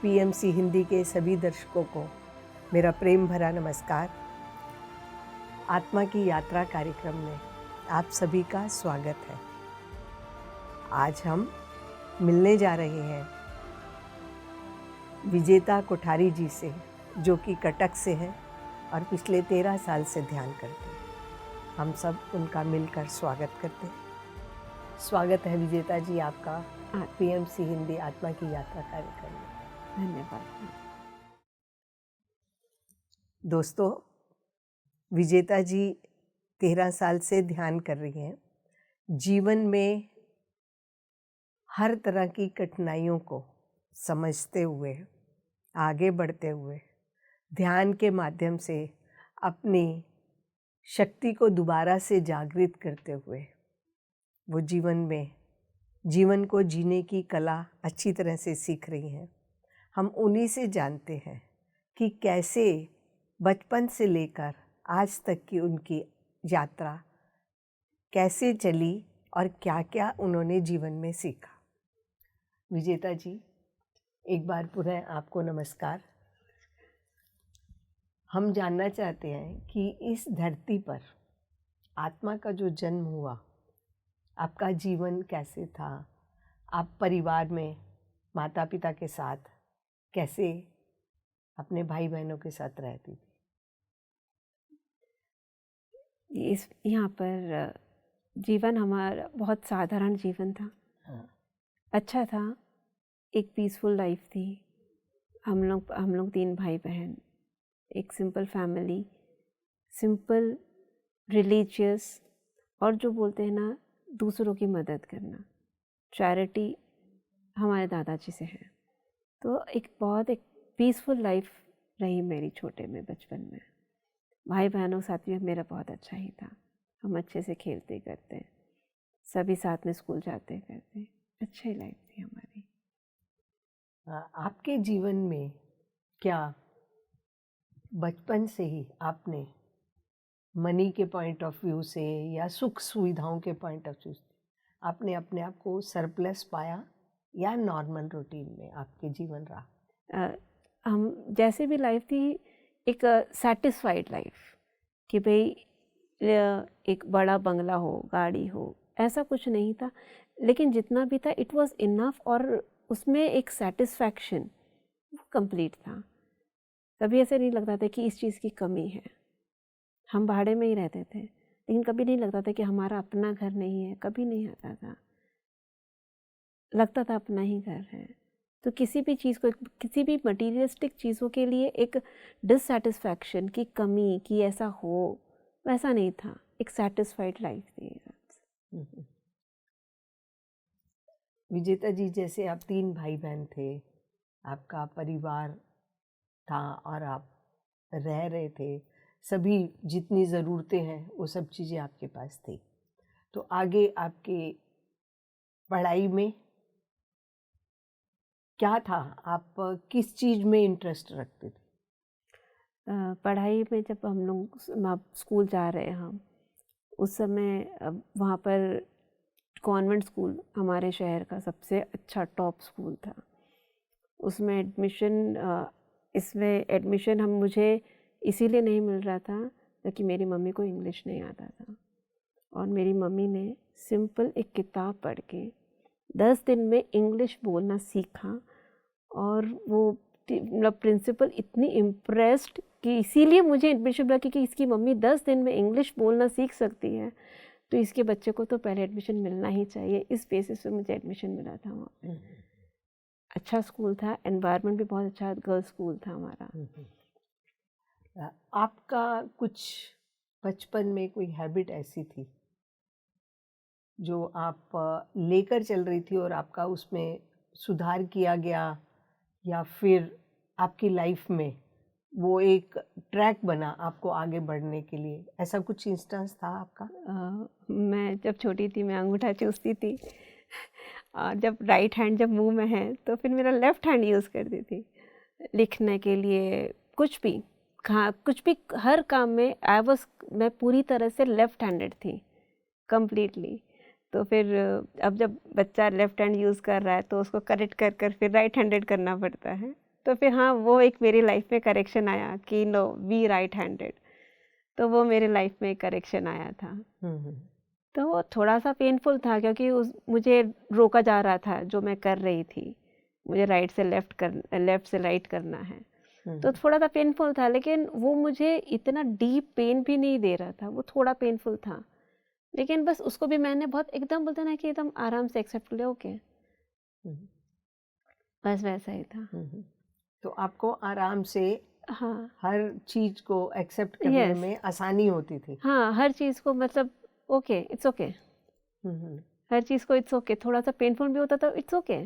PMC Hindi के सभी दर्शकों को मेरा प्रेम भरा नमस्कार। आत्मा की यात्रा कार्यक्रम में आप सभी का स्वागत है। आज हम मिलने जा रहे हैं विजेता कोठारी जी से, जो कि कटक से हैं और पिछले 13 साल से ध्यान करते हैं। हम सब उनका मिलकर स्वागत करते हैं। स्वागत है विजेता जी आपका पीएमसी हिंदी आत्मा की यात्रा कार्यक्रम में। धन्यवाद। दोस्तों, विजेता जी 13 साल से ध्यान कर रही हैं। जीवन में हर तरह की कठिनाइयों को समझते हुए, आगे बढ़ते हुए, ध्यान के माध्यम से अपनी शक्ति को दोबारा से जागृत करते हुए वो जीवन को जीने की कला अच्छी तरह से सीख रही हैं। हम उन्हीं से जानते हैं कि कैसे बचपन से लेकर आज तक की उनकी यात्रा कैसे चली और क्या क्या उन्होंने जीवन में सीखा। विजेता जी, एक बार पुनः आपको नमस्कार। हम जानना चाहते हैं कि इस धरती पर आत्मा का जो जन्म हुआ, आपका जीवन कैसे था? आप परिवार में माता पिता के साथ कैसे अपने भाई बहनों के साथ रहती थी? यहाँ पर जीवन हमारा बहुत साधारण जीवन था। हाँ। अच्छा था, एक पीसफुल लाइफ थी। हम लोग 3 भाई बहन, एक सिंपल फैमिली, सिंपल रिलीजियस, और जो बोलते हैं ना, दूसरों की मदद करना, चैरिटी हमारे दादाजी से है। तो एक पीसफुल लाइफ रही मेरी छोटे में, बचपन में। भाई बहनों के साथ भी मेरा बहुत अच्छा ही था। हम अच्छे से खेलते करते, सभी साथ में स्कूल जाते करते, अच्छी लाइफ थी हमारी। आपके जीवन में क्या बचपन से ही आपने मनी के पॉइंट ऑफ व्यू से या सुख सुविधाओं के पॉइंट ऑफ व्यू से आपने अपने आप को सरप्लस पाया या नॉर्मल रूटीन में आपके जीवन रहा? हम जैसे भी लाइफ थी, एक सेटिस्फाइड लाइफ, कि भाई एक बड़ा बंगला हो, गाड़ी हो, ऐसा कुछ नहीं था। लेकिन जितना भी था इट वाज इनफ, और उसमें एक सेटिस्फैक्शन वो कंप्लीट था। कभी ऐसे नहीं लगता था कि इस चीज़ की कमी है। हम भाड़े में ही रहते थे, लेकिन कभी नहीं लगता था कि हमारा अपना घर नहीं है, कभी नहीं आता था। लगता था अपना ही घर है। तो किसी भी चीज़ को, किसी भी मटीरियलिस्टिक चीज़ों के लिए एक डिससेटिस्फैक्शन की कमी कि ऐसा हो, वैसा नहीं था। एक सेटिस्फाइड लाइफ थी। विजेता जी, जैसे आप 3 भाई बहन थे, आपका परिवार था और आप रह रहे थे, सभी जितनी ज़रूरतें हैं वो सब चीज़ें आपके पास थी। तो आगे आपके पढ़ाई में क्या था? आप किस चीज़ में इंटरेस्ट रखते थे? पढ़ाई में जब हम लोग स्कूल जा रहे हैं, हम उस समय वहाँ पर कॉन्वेंट स्कूल हमारे शहर का सबसे अच्छा टॉप स्कूल था। उसमें एडमिशन मुझे इसीलिए नहीं मिल रहा था क्योंकि मेरी मम्मी को इंग्लिश नहीं आता था। और मेरी मम्मी ने सिंपल एक किताब पढ़ के 10 दिन में इंग्लिश बोलना सीखा। और वो मतलब प्रिंसिपल इतनी इम्प्रेस्ड कि इसीलिए मुझे एडमिशन मिला, क्योंकि इसकी मम्मी 10 दिन में इंग्लिश बोलना सीख सकती है, तो इसके बच्चे को तो पहले एडमिशन मिलना ही चाहिए। इस बेसिस पे मुझे एडमिशन मिला था वहाँ पे। अच्छा स्कूल था, एनवायरनमेंट भी बहुत अच्छा, गर्ल्स स्कूल था हमारा। आपका कुछ बचपन में कोई हैबिट ऐसी थी जो आप लेकर चल रही थी और आपका उसमें सुधार किया गया, या फिर आपकी लाइफ में वो एक ट्रैक बना आपको आगे बढ़ने के लिए? ऐसा कुछ इंस्टेंस था आपका? मैं जब छोटी थी, मैं अंगूठा चूसती थी, और जब राइट हैंड जब मुंह में है तो फिर मेरा लेफ़्ट हैंड यूज़ करती थी लिखने के लिए। कुछ भी हर काम में मैं पूरी तरह से लेफ़्ट हैंडेड थी कम्प्लीटली। तो फिर अब जब बच्चा लेफ़्ट हैंड यूज़ कर रहा है तो उसको करेक्ट कर फिर राइट हैंडेड करना पड़ता है। तो फिर हाँ वो एक मेरी लाइफ में करेक्शन आया कि नो वी राइट हैंडेड, तो वो मेरे लाइफ में करेक्शन आया था। तो वो थोड़ा सा पेनफुल था क्योंकि मुझे रोका जा रहा था जो मैं कर रही थी, मुझे लेफ़्ट से राइट करना है, तो थोड़ा सा पेनफुल था, लेकिन वो मुझे इतना डीप पेन भी नहीं दे रहा था, वो थोड़ा पेनफुल था, लेकिन बस उसको भी मैंने बहुत एकदम बोलते ना कि एकदम आराम से एक्सेप्ट कर लिया, ओके बस वैसा ही था। तो आपको आराम से हाँ हर चीज को एक्सेप्ट करने में आसानी होती थी। हाँ हर चीज़ को मतलब ओके इट्स ओके, हर चीज़ को इट्स ओके, थोड़ा सा पेनफुल भी होता था इट्स ओके,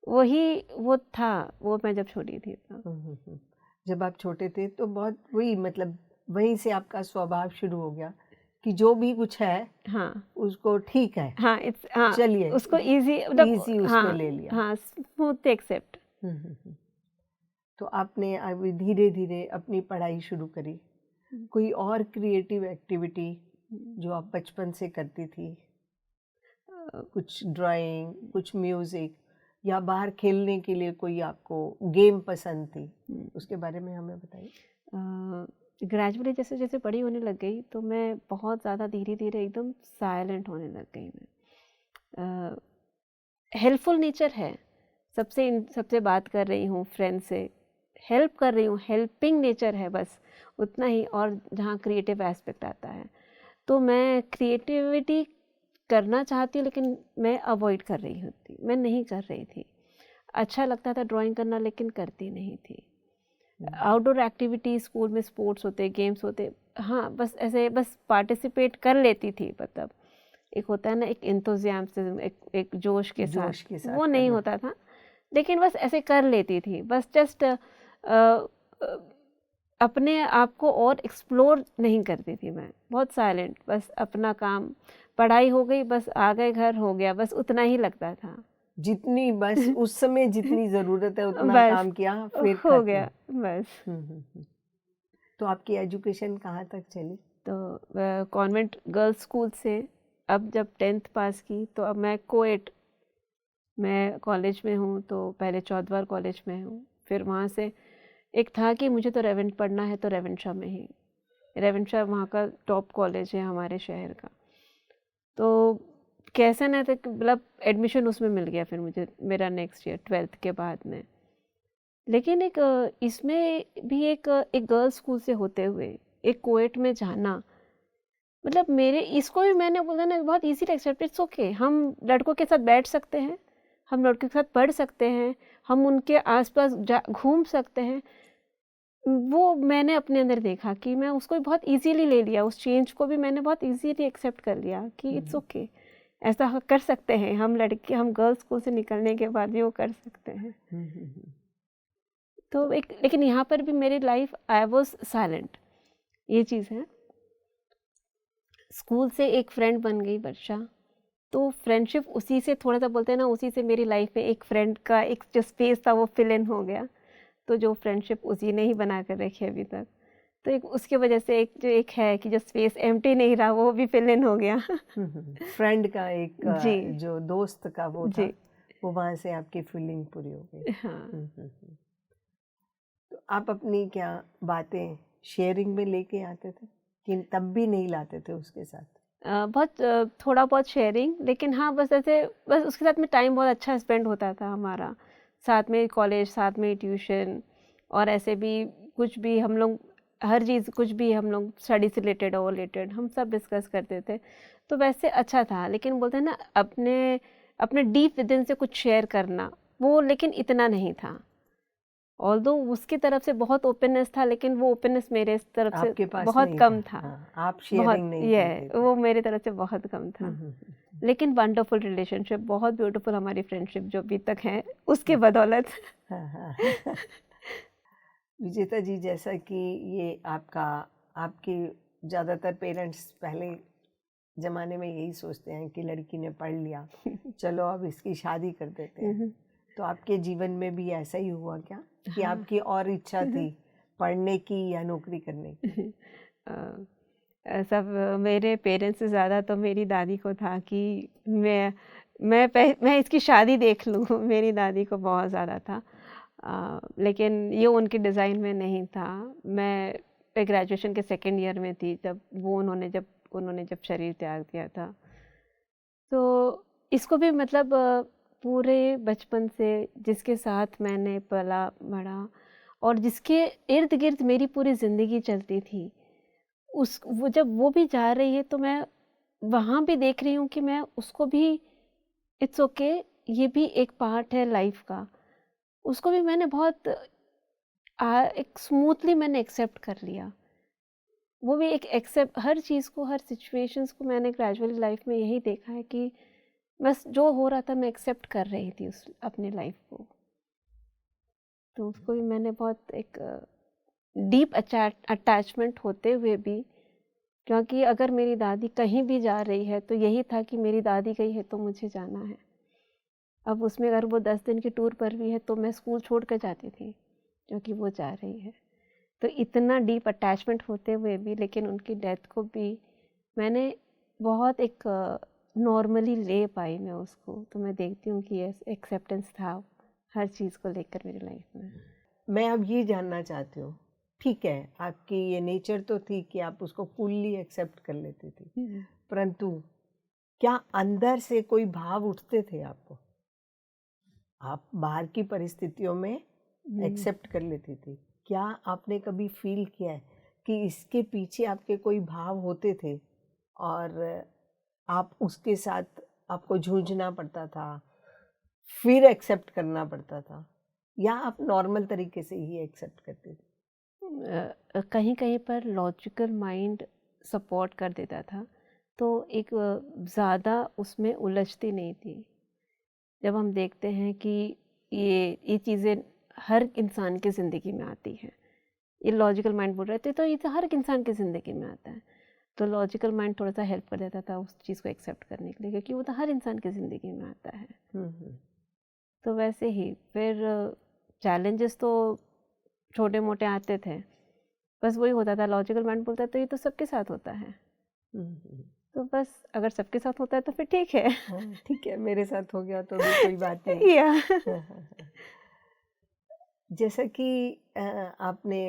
वही वो था वो मैं जब छोटी थी तो। जब आप छोटे थे तो बहुत वही मतलब वहीं से आपका स्वभाव शुरू हो गया कि जो भी कुछ है हाँ उसको ठीक है, हाँ इट्स हाँ चलिए उसको इजी इजी उसको हाँ, ले लिया। हाँ स्मूथ एक्सेप्ट। तो आपने अभी धीरे धीरे अपनी पढ़ाई शुरू करी, कोई और क्रिएटिव एक्टिविटी जो आप बचपन से करती थी, कुछ ड्राइंग, कुछ म्यूजिक या बाहर खेलने के लिए कोई आपको गेम पसंद थी, उसके बारे में हमें बताइए। ग्रेजुअली जैसे जैसे बड़ी होने लग गई तो मैं बहुत ज़्यादा धीरे धीरे एकदम साइलेंट होने लग गई। मैं हेल्पफुल नेचर है, सबसे बात कर रही हूँ, फ्रेंड से हेल्प कर रही हूँ, हेल्पिंग नेचर है बस उतना ही, और जहाँ क्रिएटिव एस्पेक्ट आता है तो मैं क्रिएटिविटी करना चाहती हूँ लेकिन मैं अवॉइड कर रही होती, मैं नहीं कर रही थी। अच्छा लगता था ड्राइंग करना लेकिन करती नहीं थी। आउटडोर एक्टिविटी स्कूल में स्पोर्ट्स होते, गेम्स होते, हाँ बस ऐसे बस पार्टिसिपेट कर लेती थी, मतलब एक होता है ना एक एंथुसियाज्म, एक जोश के साथ वो नहीं होता था, लेकिन बस ऐसे कर लेती थी, बस जस्ट अपने आप को और एक्सप्लोर नहीं करती थी। मैं बहुत साइलेंट, बस अपना काम, पढ़ाई हो गई बस आ गए घर हो गया, बस उतना ही लगता था, जितनी बस उस समय जितनी ज़रूरत है उतना काम किया फिर हो गया बस। तो आपकी एजुकेशन कहाँ तक चली? तो कॉन्वेंट गर्ल्स स्कूल से अब जब 10th पास की तो अब मैं कोएट मैं कॉलेज में हूँ, तो पहले चौद्वार कॉलेज में हूँ, फिर वहाँ से एक था कि मुझे तो रेवेंट पढ़ना है तो रेवेंशा में ही, रेवेंशा वहाँ का टॉप कॉलेज है हमारे शहर का, तो कैसे ना तक मतलब एडमिशन उसमें मिल गया फिर मुझे मेरा नेक्स्ट ईयर 12th के बाद में। लेकिन एक इसमें भी एक गर्ल्स स्कूल से होते हुए एक कोएट में जाना, मतलब मेरे इसको भी मैंने बोला ना बहुत इजी एक्सेप्ट, इट्स ओके, हम लड़कों के साथ बैठ सकते हैं, हम लड़कों के साथ पढ़ सकते हैं, हम उनके आसपास घूम सकते हैं। वो मैंने अपने अंदर देखा कि मैं उसको बहुत इजीली ले लिया, उस चेंज को भी मैंने बहुत इजीली एक्सेप्ट कर लिया कि इट्स ओके, ऐसा कर सकते हैं हम लड़के, हम गर्ल्स स्कूल से निकलने के बाद भी वो कर सकते हैं। तो एक लेकिन यहाँ पर भी मेरी लाइफ आई वॉज साइलेंट, ये चीज़ है। स्कूल से एक फ्रेंड बन गई वर्षा, तो फ्रेंडशिप उसी से थोड़ा सा बोलते हैं ना, उसी से मेरी लाइफ में एक फ्रेंड का एक जो स्पेस था वो फिल इन हो गया, तो जो फ्रेंडशिप उसी ने ही बना कर रखी है अभी तक, तो एक उसके वजह से एक है कि जो स्पेस एम्प्टी नहीं रहा वो भी फिल इन हो गया। फ्रेंड का एक जो दोस्त का वो था, वो वहाँ से आपकी फीलिंग पूरी हो गई। हाँ। तो आप अपनी क्या बातें शेयरिंग में लेके आते थे कि तब भी नहीं लाते थे उसके साथ? बहुत थोड़ा बहुत शेयरिंग, लेकिन हाँ बस ऐसे बस उसके साथ में टाइम बहुत अच्छा स्पेंड होता था हमारा, साथ में कॉलेज, साथ में ट्यूशन, और ऐसे भी कुछ भी हम लोग हर चीज़ कुछ भी हम लोग स्टडी से रिलेटेड और रिलेटेड हम सब डिस्कस करते थे, तो वैसे अच्छा था। लेकिन बोलते हैं ना अपने डीप विदिन से कुछ शेयर करना, वो लेकिन इतना नहीं था। ऑल्दो उसकी तरफ से बहुत ओपननेस था, लेकिन वो ओपननेस मेरे तरफ से बहुत कम था। आप शेयरिंग नहीं करते थे। वो मेरे तरफ से बहुत कम था। लेकिन वंडरफुल रिलेशनशिप, बहुत ब्यूटीफुल हमारी फ्रेंडशिप जो अभी तक है उसके बदौलत। विजेता जी, जैसा कि ये आपके ज़्यादातर पेरेंट्स पहले ज़माने में यही सोचते हैं कि लड़की ने पढ़ लिया चलो अब इसकी शादी कर देते हैं, तो आपके जीवन में भी ऐसा ही हुआ क्या कि आपकी और इच्छा थी पढ़ने की या नौकरी करने की? सब मेरे पेरेंट्स से ज़्यादा तो मेरी दादी को था कि मैं इसकी शादी देख लूँ। मेरी दादी को बहुत ज़्यादा था। लेकिन ये उनके डिज़ाइन में नहीं था। मैं ग्रेजुएशन के सेकेंड ईयर में थी जब उन्होंने जब शरीर त्याग दिया था। तो इसको भी मतलब पूरे बचपन से जिसके साथ मैंने पला बढ़ा और जिसके इर्द गिर्द मेरी पूरी ज़िंदगी चलती थी, वो जब वो भी जा रही है तो मैं वहाँ भी देख रही हूँ कि मैं उसको भी इट्स ओके, ये भी एक पार्ट है लाइफ का। उसको भी मैंने बहुत एक स्मूथली मैंने एक्सेप्ट कर लिया। वो भी एक एक्सेप्ट, हर चीज़ को, हर सिचुएशंस को मैंने ग्रेजुअली लाइफ में यही देखा है कि बस जो हो रहा था मैं एक्सेप्ट कर रही थी उस अपनी लाइफ को। तो उसको भी मैंने बहुत एक डीप अटैचमेंट होते हुए भी, क्योंकि अगर मेरी दादी कहीं भी जा रही है तो यही था कि मेरी दादी गई है तो मुझे जाना है। अब उसमें अगर वो 10 दिन के टूर पर भी है तो मैं स्कूल छोड़ कर जाती थी क्योंकि वो जा रही है। तो इतना डीप अटैचमेंट होते हुए भी, लेकिन उनकी डेथ को भी मैंने बहुत एक नॉर्मली ले पाई मैं उसको। तो मैं देखती हूँ कि यस, एक्सेप्टेंस था हर चीज़ को लेकर मेरी लाइफ में। मैं अब ये जानना चाहती हूँ, ठीक है आपकी ये नेचर तो थी कि आप उसको फुल्ली एक्सेप्ट कर लेती थी, परंतु क्या अंदर से कोई भाव उठते थे आपको? आप बाहर की परिस्थितियों में एक्सेप्ट कर लेती थी, क्या आपने कभी फील किया है कि इसके पीछे आपके कोई भाव होते थे और आप उसके साथ आपको जूझना पड़ता था, फिर एक्सेप्ट करना पड़ता था, या आप नॉर्मल तरीके से ही एक्सेप्ट करते थे? कहीं कहीं पर लॉजिकल माइंड सपोर्ट कर देता था, तो एक ज़्यादा उसमें उलझती नहीं थी। जब हम देखते हैं कि ये चीज़ें हर इंसान की ज़िंदगी में आती हैं, ये लॉजिकल माइंड बोल रहे थे तो ये तो हर इंसान की ज़िंदगी में आता है, तो लॉजिकल माइंड थोड़ा सा हेल्प कर देता था उस चीज़ को एक्सेप्ट करने के लिए, क्योंकि वो तो हर इंसान की ज़िंदगी में आता है। तो वैसे ही फिर चैलेंजेस तो छोटे मोटे आते थे, बस वही होता था, लॉजिकल माइंड बोलता है तो ये तो सबके साथ होता है। तो बस अगर सबके साथ होता है तो फिर ठीक है। ठीक है, मेरे साथ हो गया तो भी कोई बात नहीं। या जैसा कि आपने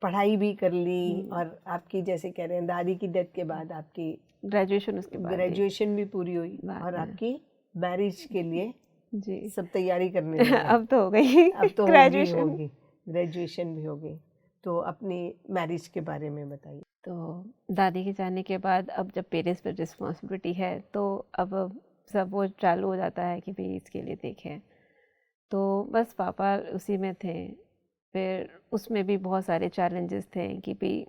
पढ़ाई भी कर ली और आपकी जैसे कह रहे हैं दादी की डेथ के बाद आपकी ग्रेजुएशन, उसके बाद ग्रेजुएशन भी पूरी हुई और आपकी मैरिज के लिए जी सब तैयारी करने लगे। अब तो हो गई, अब तो ग्रेजुएशन ग्रेजुएशन भी हो गई। तो अपनी मैरिज के बारे में बताइए। तो दादी के जाने के बाद अब जब पेरेंट्स पर रिस्पॉन्सिबिलिटी है तो अब सब वो चालू हो जाता है कि भाई इसके लिए देखें। तो बस पापा उसी में थे। फिर उसमें भी बहुत सारे चैलेंजेस थे कि भाई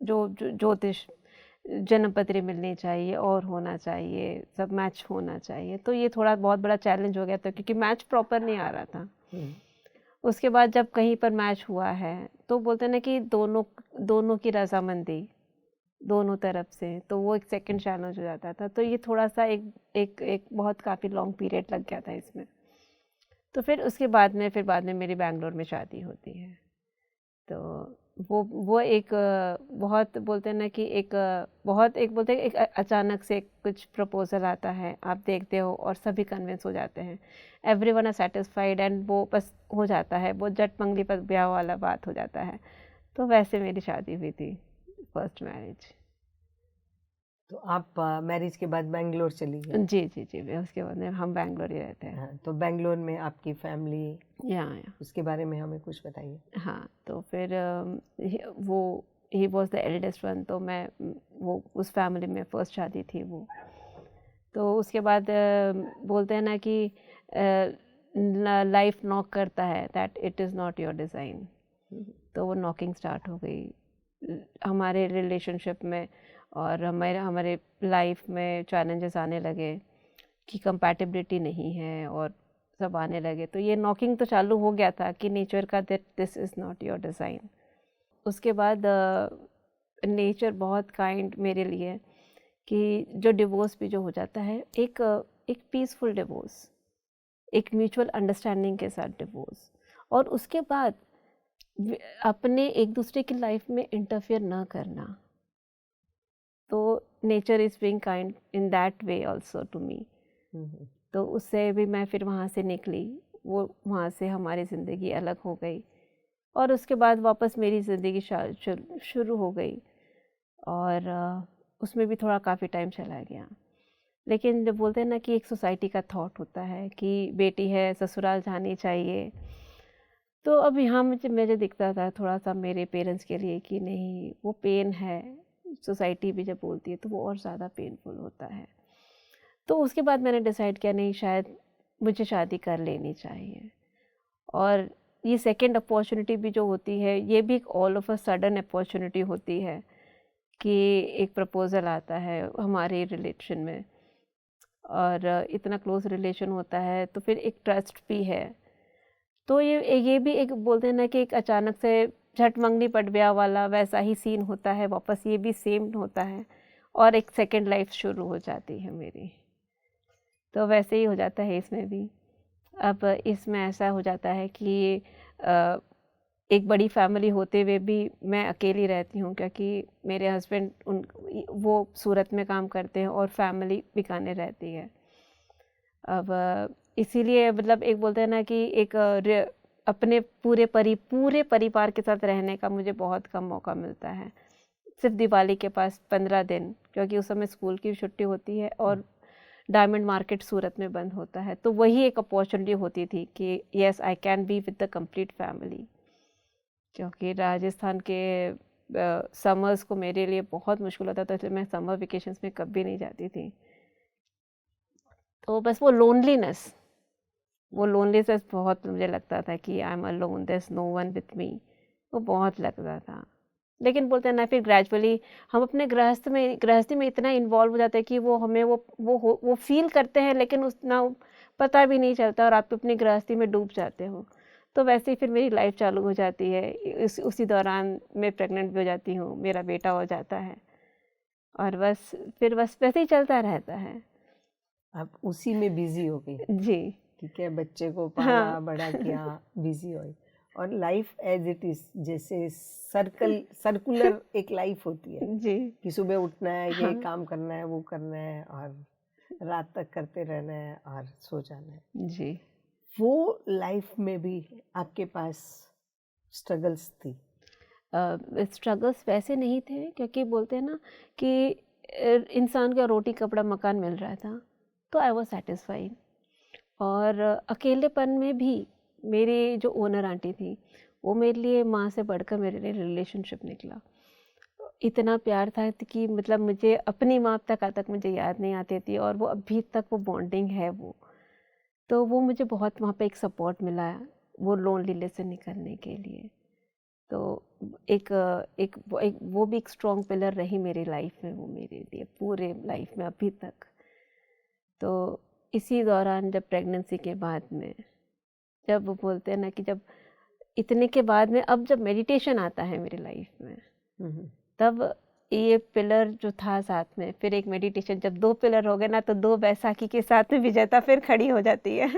जो ज्योतिष जन्मपत्री मिलनी चाहिए और होना चाहिए, सब मैच होना चाहिए। तो ये थोड़ा बहुत बड़ा चैलेंज हो गया था क्योंकि मैच प्रॉपर नहीं आ रहा था। उसके बाद जब कहीं पर मैच हुआ है तो बोलते हैं ना कि दोनों की रजामंदी दोनों तरफ से, तो वो एक सेकंड चैलेंज हो जाता था। तो ये थोड़ा सा एक बहुत काफ़ी लॉन्ग पीरियड लग गया था इसमें। तो फिर उसके बाद में मेरी बैंगलोर में शादी होती है। तो वो एक बहुत बोलते हैं ना कि एक बहुत एक बोलते हैं एक अचानक से कुछ प्रपोजल आता है, आप देखते हो और सभी कन्विंस हो जाते हैं, एवरीवन आर सेटिस्फाइड एंड वो बस हो जाता है, वो जट मंगली पर ब्याह वाला बात हो जाता है। तो वैसे मेरी शादी हुई थी, फर्स्ट मैरिज। तो आप मैरिज के बाद बेंगलोर चली गई? जी जी जी, उसके बाद में हम बेंगलोर ही रहते हैं। हाँ, तो बेंगलोर में आपकी फैमिली, यहाँ उसके बारे में हमें कुछ बताइए। हाँ, तो फिर वो he was the eldest one, तो मैं वो उस फैमिली में फर्स्ट शादी थी वो। तो उसके बाद बोलते हैं ना कि लाइफ नॉक करता है, that it is not your design. तो वो नॉकिंग स्टार्ट हो गई हमारे रिलेशनशिप में, और हमारे लाइफ में चैलेंजेस आने लगे कि कंपैटिबिलिटी नहीं है और सब आने लगे। तो ये नॉकिंग तो चालू हो गया था कि नेचर का, that this is not your design. उसके बाद नेचर बहुत काइंड मेरे लिए कि जो डिवोर्स भी जो हो जाता है, एक पीसफुल डिवोर्स, एक म्यूचुअल अंडरस्टैंडिंग के साथ डिवोर्स, और उसके बाद अपने एक दूसरे की लाइफ में इंटरफेयर ना करना। तो nature is being kind in that way also to me. तो उससे भी मैं फिर वहाँ से निकली। वो वहाँ से हमारी ज़िंदगी अलग हो गई और उसके बाद वापस मेरी ज़िंदगी शुरू हो गई और उसमें भी थोड़ा काफ़ी टाइम चला गया। लेकिन जब बोलते हैं ना कि एक सोसाइटी का थॉट होता है कि बेटी है ससुराल जानी चाहिए, तो अब यहाँ मुझे दिखता था थोड़ा सा मेरे पेरेंट्स के लिए कि नहीं, वो पेन है, सोसाइटी भी जब बोलती है तो वो और ज़्यादा पेनफुल होता है। तो उसके बाद मैंने डिसाइड किया नहीं, शायद मुझे शादी कर लेनी चाहिए। और ये सेकंड अपॉर्चुनिटी भी जो होती है, ये भी एक all of a sudden opportunity होती है कि एक प्रपोज़ल आता है हमारे रिलेशन में और इतना क्लोज रिलेशन होता है, तो फिर एक ट्रस्ट भी है। तो ये भी एक बोलते हैं ना कि एक अचानक से झट मंगनी पट ब्याह वाला वैसा ही सीन होता है, वापस ये भी सेम होता है और एक सेकंड लाइफ शुरू हो जाती है मेरी। तो वैसे ही हो जाता है इसमें भी। अब इसमें ऐसा हो जाता है कि एक बड़ी फैमिली होते हुए भी मैं अकेली रहती हूँ, क्योंकि मेरे हस्बैंड वो सूरत में काम करते हैं और फैमिली बीकानेर रहती है। अब इसीलिए मतलब एक बोलते हैं ना कि एक अपने पूरे परिवार के साथ रहने का मुझे बहुत कम मौका मिलता है। सिर्फ दिवाली के पास 15 दिन, क्योंकि उस समय स्कूल की छुट्टी होती है और डायमंड मार्केट सूरत में बंद होता है, तो वही एक अपॉर्चुनिटी होती थी कि yes I can be with the complete family. क्योंकि राजस्थान के समर्स को मेरे लिए बहुत मुश्किल होता था, इसलिए मैं समर वेकेशंस में कभी नहीं जाती थी। तो बस वो लोनलीनेस बहुत मुझे लगता था कि I am alone, there is no one with me, वो बहुत लगता था। लेकिन बोलते हैं ना, फिर ग्रेजुअली हम अपने गृहस्थी में इतना इन्वॉल्व हो जाते हैं कि वो हमें वो फील करते हैं, लेकिन उतना पता भी नहीं चलता और आप अपनी गृहस्थी में डूब जाते हो। तो वैसे ही फिर मेरी लाइफ चालू हो जाती है। उसी दौरान मैं प्रेग्नेंट भी हो जाती हूँ, मेरा बेटा हो जाता है और बस वैसे ही चलता रहता है। आप उसी में बिजी हो गई जी, ठीक है, बच्चे को पाला हाँ। बड़ा किया, बिजी हो गई। और लाइफ एज इट इज, जैसे सर्कुलर एक लाइफ होती है जी, कि सुबह उठना है, ये हाँ। काम करना है, वो करना है और रात तक करते रहना है और सो जाना है। जी, वो लाइफ में भी आपके पास स्ट्रगल्स थी? स्ट्रगल्स वैसे नहीं थे, क्योंकि बोलते हैं ना कि इंसान का रोटी कपड़ा मकान मिल रहा था, तो आई वाज सेटिस्फाइड। और अकेलेपन में भी मेरी जो ओनर आंटी थी, वो मेरे लिए माँ से बढ़कर मेरे लिए रिलेशनशिप निकला। इतना प्यार था कि मतलब मुझे अपनी माँ तक मुझे याद नहीं आती थी और वो अभी तक वो बॉन्डिंग है वो। तो वो मुझे बहुत वहाँ पे एक सपोर्ट मिला वो लोनलीनेस से निकलने के लिए। तो एक वो भी एक स्ट्रॉन्ग पिलर रही मेरी लाइफ में, वो मेरे लिए पूरे लाइफ में अभी तक। तो इसी दौरान जब प्रेगनेंसी के बाद में, जब वो बोलते हैं ना कि जब इतने के बाद में अब जब मेडिटेशन आता है मेरी लाइफ में, तब ये पिलर जो था साथ में, फिर एक मेडिटेशन, जब 2 पिलर हो गए ना, तो 2 बैसाखी के साथ में विजेता फिर खड़ी हो जाती है।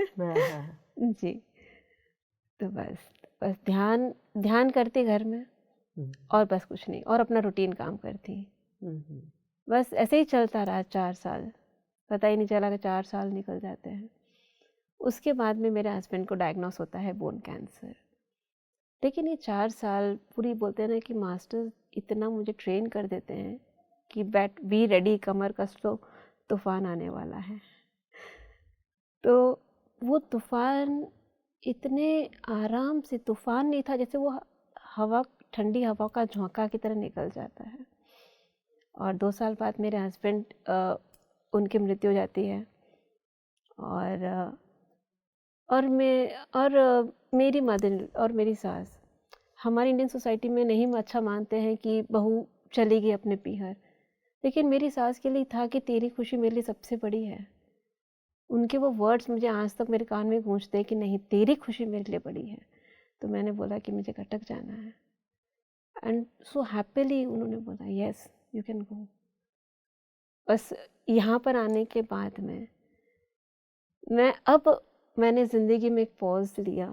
जी, तो बस ध्यान करती घर में और बस कुछ नहीं, और अपना रूटीन काम करती। बस ऐसे ही चलता रहा 4 साल, पता ही नहीं चला कि 4 साल निकल जाते हैं। उसके बाद में मेरे हस्बैंड को डायग्नोस होता है बोन कैंसर। लेकिन ये 4 साल पूरी बोलते हैं ना कि मास्टर इतना मुझे ट्रेन कर देते हैं कि बी रेडी, कमर कस लो, तूफान आने वाला है। तो वो तूफान इतने आराम से, तूफान नहीं था, जैसे वो हवा, ठंडी हवा का झोंका की तरह निकल जाता है। और 2 साल बाद मेरे हस्बैंड उनकी मृत्यु हो जाती है। और मेरी मदर और मेरी सास, हमारी इंडियन सोसाइटी में नहीं अच्छा मानते हैं कि बहू चली गई अपने पीहर, लेकिन मेरी सास के लिए था कि तेरी खुशी मेरे लिए सबसे बड़ी है। उनके वो वर्ड्स मुझे आज तक मेरे कान में गूंजते हैं कि नहीं, तेरी खुशी मेरे लिए बड़ी है। तो मैंने बोला कि मुझे कटक जाना है, एंड सो हैप्पीली उन्होंने बोला यस यू कैन गो। बस यहाँ पर आने के बाद में मैंने ज़िंदगी में एक पॉज लिया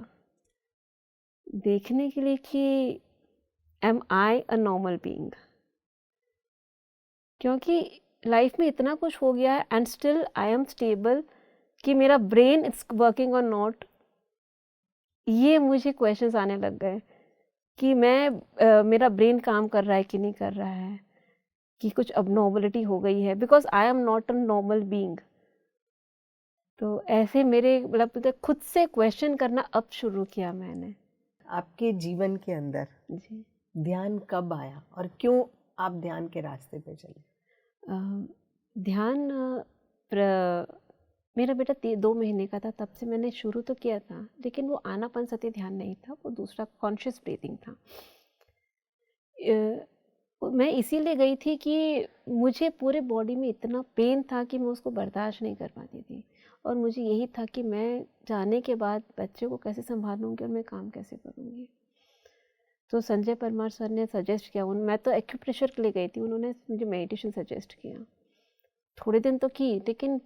देखने के लिए कि am I a normal being, क्योंकि लाइफ में इतना कुछ हो गया है and still I am stable, कि मेरा ब्रेन इट्स वर्किंग और नॉट, ये मुझे क्वेश्चंस आने लग गए कि मेरा ब्रेन काम कर रहा है कि नहीं कर रहा है, कि कुछ अबनॉर्मलिटी हो गई है, because I am not a normal being. तो ऐसे मेरे मतलब खुद से क्वेश्चन करना अब शुरू किया मैंने। आपके जीवन के अंदर जी। ध्यान कब आया और क्यों आप ध्यान के रास्ते पे चले? ध्यान मेरा बेटा 2 महीने का था तब से मैंने शुरू तो किया था, लेकिन वो आनापानसती ध्यान नहीं था, वो दूसरा कॉन्शियस ब्रीथिंग था। मैं इसीलिए गई थी कि मुझे पूरे बॉडी में इतना पेन था कि मैं उसको बर्दाश्त नहीं कर पाती थी, और मुझे यही था कि मैं जाने के बाद बच्चे को कैसे संभालूंगी और मैं काम कैसे करूँगी। तो संजय परमार सर ने सजेस्ट किया, मैं तो एक्यूप्रेशर के लिए गई थी, उन्होंने मुझे मेडिटेशन सजेस्ट किया। थोड़े दिन तो की, लेकिन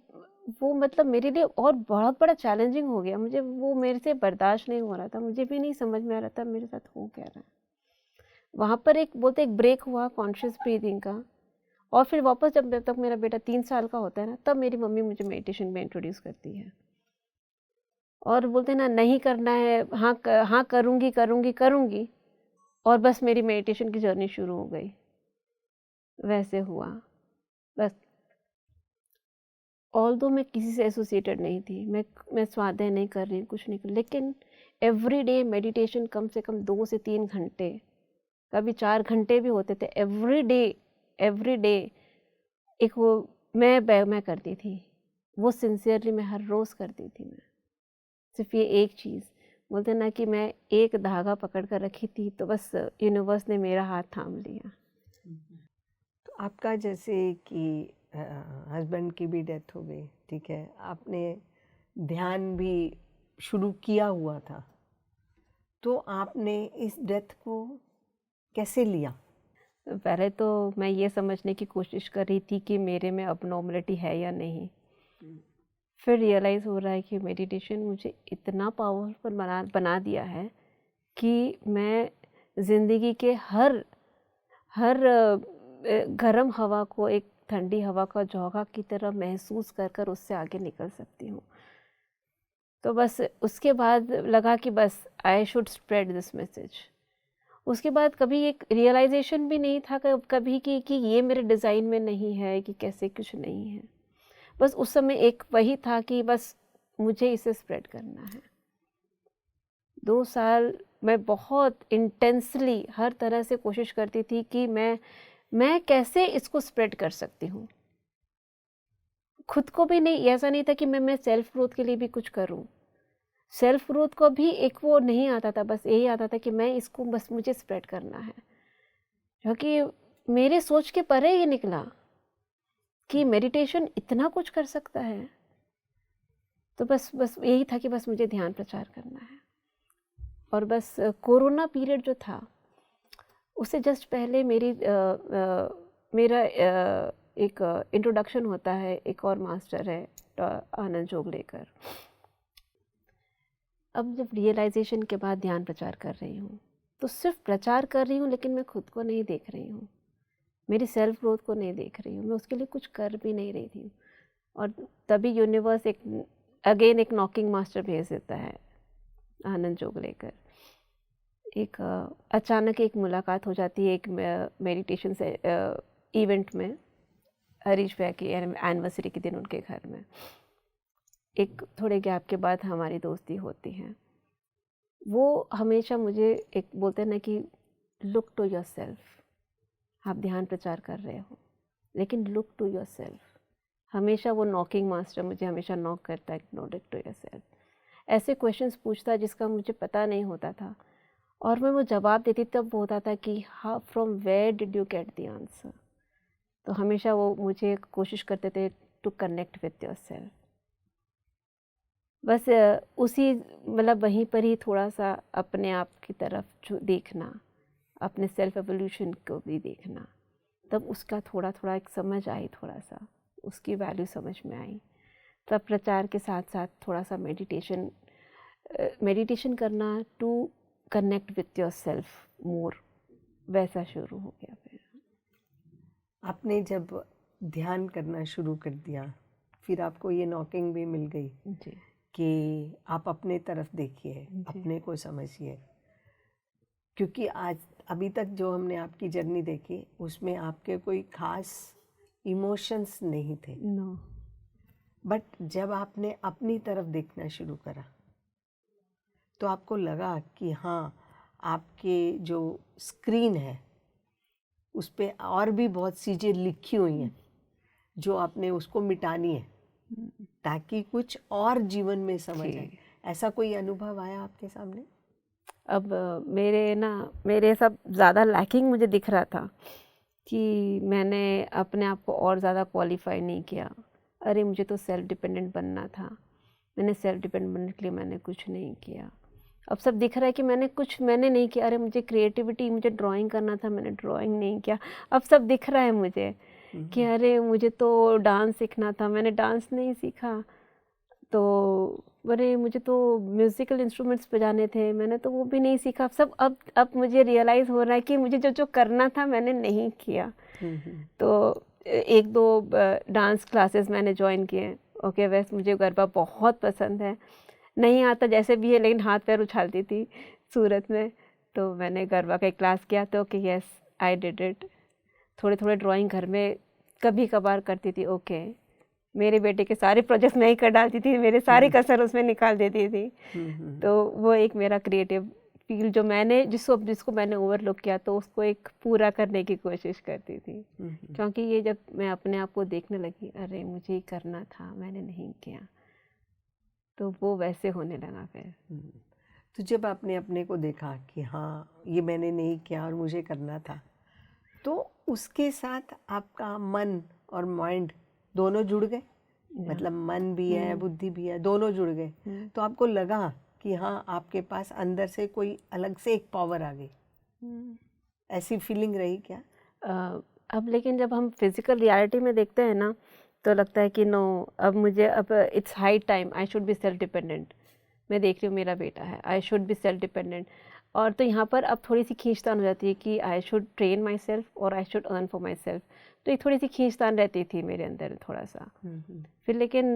वो मतलब मेरे लिए और बहुत बड़ा चैलेंजिंग हो गया। मुझे वो मेरे से बर्दाश्त नहीं हो रहा था, मुझे भी नहीं समझ में आ रहा था मेरे साथ हो क्या रहा है। वहाँ पर एक ब्रेक हुआ कॉन्शियस ब्रीदिंग का, और फिर वापस जब तक मेरा बेटा 3 साल का होता है ना, तब मेरी मम्मी मुझे मेडिटेशन में इंट्रोड्यूस करती है और बोलते ना नहीं करना है, हाँ करूँगी करूँगी करूँगी, और बस मेरी मेडिटेशन की जर्नी शुरू हो गई। वैसे हुआ बस। ऑल्दो मैं किसी से एसोसिएटेड नहीं थी, मैं स्वाध्याय नहीं कर रही, कुछ नहीं कर, लेकिन एवरी डे मेडिटेशन कम से कम 2 से 3 घंटे, कभी 4 घंटे भी होते थे। एवरी डे एक वो मैं करती थी, वो सिंसियरली मैं हर रोज़ करती थी। मैं सिर्फ ये एक चीज़ बोलते ना कि मैं एक धागा पकड़ कर रखी थी, तो बस यूनिवर्स ने मेरा हाथ थाम लिया। तो आपका जैसे कि हस्बैंड की भी डेथ हो गई, ठीक है, आपने ध्यान भी शुरू किया हुआ था, तो आपने इस डेथ को कैसे लिया? पहले तो मैं ये समझने की कोशिश कर रही थी कि मेरे में अबनॉर्मलिटी है या नहीं। फिर रियलाइज़ हो रहा है कि मेडिटेशन मुझे इतना पावरफुल बना दिया है कि मैं ज़िंदगी के हर गर्म हवा को एक ठंडी हवा का झोंका की तरह महसूस कर उससे आगे निकल सकती हूँ। तो बस उसके बाद लगा कि बस I should spread this message. उसके बाद कभी एक रियलाइजेशन भी नहीं था कभी कि ये मेरे डिज़ाइन में नहीं है, कि कैसे कुछ नहीं है। बस उस समय एक वही था कि बस मुझे इसे स्प्रेड करना है। 2 साल मैं बहुत इंटेंसली हर तरह से कोशिश करती थी कि मैं कैसे इसको स्प्रेड कर सकती हूँ। खुद को भी नहीं, ऐसा नहीं था कि मैं सेल्फ ग्रोथ के लिए भी कुछ करूँ। सेल्फ ग्रोथ को भी एक वो नहीं आता था, बस यही आता था कि मैं इसको बस मुझे स्प्रेड करना है, क्योंकि मेरे सोच के परे ये निकला कि मेडिटेशन इतना कुछ कर सकता है। तो बस यही था कि बस मुझे ध्यान प्रचार करना है। और बस कोरोना पीरियड जो था, उससे जस्ट पहले मेरा एक इंट्रोडक्शन होता है, एक और मास्टर है आनंद जोगलेकर। अब जब रियलाइजेशन के बाद ध्यान प्रचार कर रही हूँ, तो सिर्फ प्रचार कर रही हूँ, लेकिन मैं खुद को नहीं देख रही हूँ, मेरी सेल्फ ग्रोथ को नहीं देख रही हूँ, मैं उसके लिए कुछ कर भी नहीं रही थी। और तभी यूनिवर्स एक नॉकिंग मास्टर भेज देता है, आनंद जोगलेकर। एक अचानक एक मुलाकात हो जाती है एक मेडिटेशन से इवेंट में, हरीश भैया की एनिवर्सरी के दिन उनके घर में। एक थोड़े गैप के बाद हमारी दोस्ती होती है। वो हमेशा मुझे एक बोलते हैं ना कि लुक टू योर सेल्फ, आप ध्यान प्रचार कर रहे हो, लेकिन लुक टू योर सेल्फ। हमेशा वो नॉकिंग मास्टर मुझे हमेशा नॉक करता है, लुक टू योर सेल्फ। ऐसे क्वेश्चंस पूछता जिसका मुझे पता नहीं होता था, और मैं वो जवाब देती तब वो होता था कि हाँ, from where did you get the answer. तो हमेशा वो मुझे कोशिश करते थे to connect with yourself. बस उसी मतलब वहीं पर ही थोड़ा सा अपने आप की तरफ देखना, अपने सेल्फ एवोल्यूशन को भी देखना, तब उसका थोड़ा थोड़ा एक समझ आई, थोड़ा सा उसकी वैल्यू समझ में आई। तब प्रचार के साथ साथ थोड़ा सा मेडिटेशन करना to connect with yourself more, वैसा शुरू हो गया। फिर आपने जब ध्यान करना शुरू कर दिया, फिर आपको ये नॉकिंग भी मिल गई जी, कि आप अपने तरफ देखिए, अपने को समझिए, क्योंकि आज अभी तक जो हमने आपकी जर्नी देखी उसमें आपके कोई खास इमोशंस नहीं थे। नो। बट जब आपने अपनी तरफ देखना शुरू करा तो आपको लगा कि हाँ, आपके जो स्क्रीन है उस पे और भी बहुत चीज़ें लिखी हुई हैं जो आपने उसको मिटानी है ताकि कुछ और जीवन में समझ आए। ऐसा कोई अनुभव आया आपके सामने? अब मेरे सब ज़्यादा लैकिंग मुझे दिख रहा था कि मैंने अपने आप को और ज़्यादा क्वालिफाई नहीं किया। अरे मुझे तो सेल्फ डिपेंडेंट बनना था, मैंने सेल्फ डिपेंडेंट बनने के लिए मैंने कुछ नहीं किया। अब सब दिख रहा है कि मैंने नहीं किया। अरे मुझे ड्राइंग करना था, मैंने ड्राइंग नहीं किया। अब सब दिख रहा है मुझे कि अरे मुझे तो डांस सीखना था, मैंने डांस नहीं सीखा। तो अरे मुझे तो म्यूज़िकल इंस्ट्रूमेंट्स बजाने थे, मैंने तो वो भी नहीं सीखा। सब अब मुझे रियलाइज़ हो रहा है कि मुझे जो करना था मैंने नहीं किया। तो एक दो डांस क्लासेस मैंने ज्वाइन किए। ओके, वैसे मुझे गरबा बहुत पसंद है, नहीं आता जैसे भी है, लेकिन हाथ पैर उछालती थी सूरत में। तो मैंने गरबा का एक क्लास किया तो okay, yes I did it. थोड़े थोड़े ड्राइंग घर में कभी कभार करती थी। ओके, मेरे बेटे के सारे प्रोजेक्ट्स मैं ही कर डालती थी, मेरे सारे कसर उसमें निकाल देती थी। तो वो एक मेरा क्रिएटिव फील्ड जो मैंने जिसको मैंने ओवरलुक किया, तो उसको एक पूरा करने की कोशिश करती थी। क्योंकि ये जब मैं अपने आप को देखने लगी, अरे मुझे ही करना था, मैंने नहीं किया, तो वो वैसे होने लगा फिर। तो जब आपने अपने को देखा कि हाँ ये मैंने नहीं किया और मुझे करना था, तो उसके साथ आपका मन और माइंड दोनों जुड़ गए? मतलब मन भी है, बुद्धि भी है, दोनों जुड़ गए। तो आपको लगा कि हाँ आपके पास अंदर से कोई अलग से एक पावर आ गई, ऐसी फीलिंग रही क्या? अब लेकिन जब हम फिजिकल रियलिटी में देखते हैं ना, तो लगता है कि नो, अब it's high time, I should be self dependent. मैं देख रही हूँ मेरा बेटा है, I should be self dependent. और तो यहाँ पर अब थोड़ी सी खींचतान हो जाती है कि I should train myself और I should earn for myself. तो एक थोड़ी सी खींचतान रहती थी मेरे अंदर थोड़ा सा। फिर लेकिन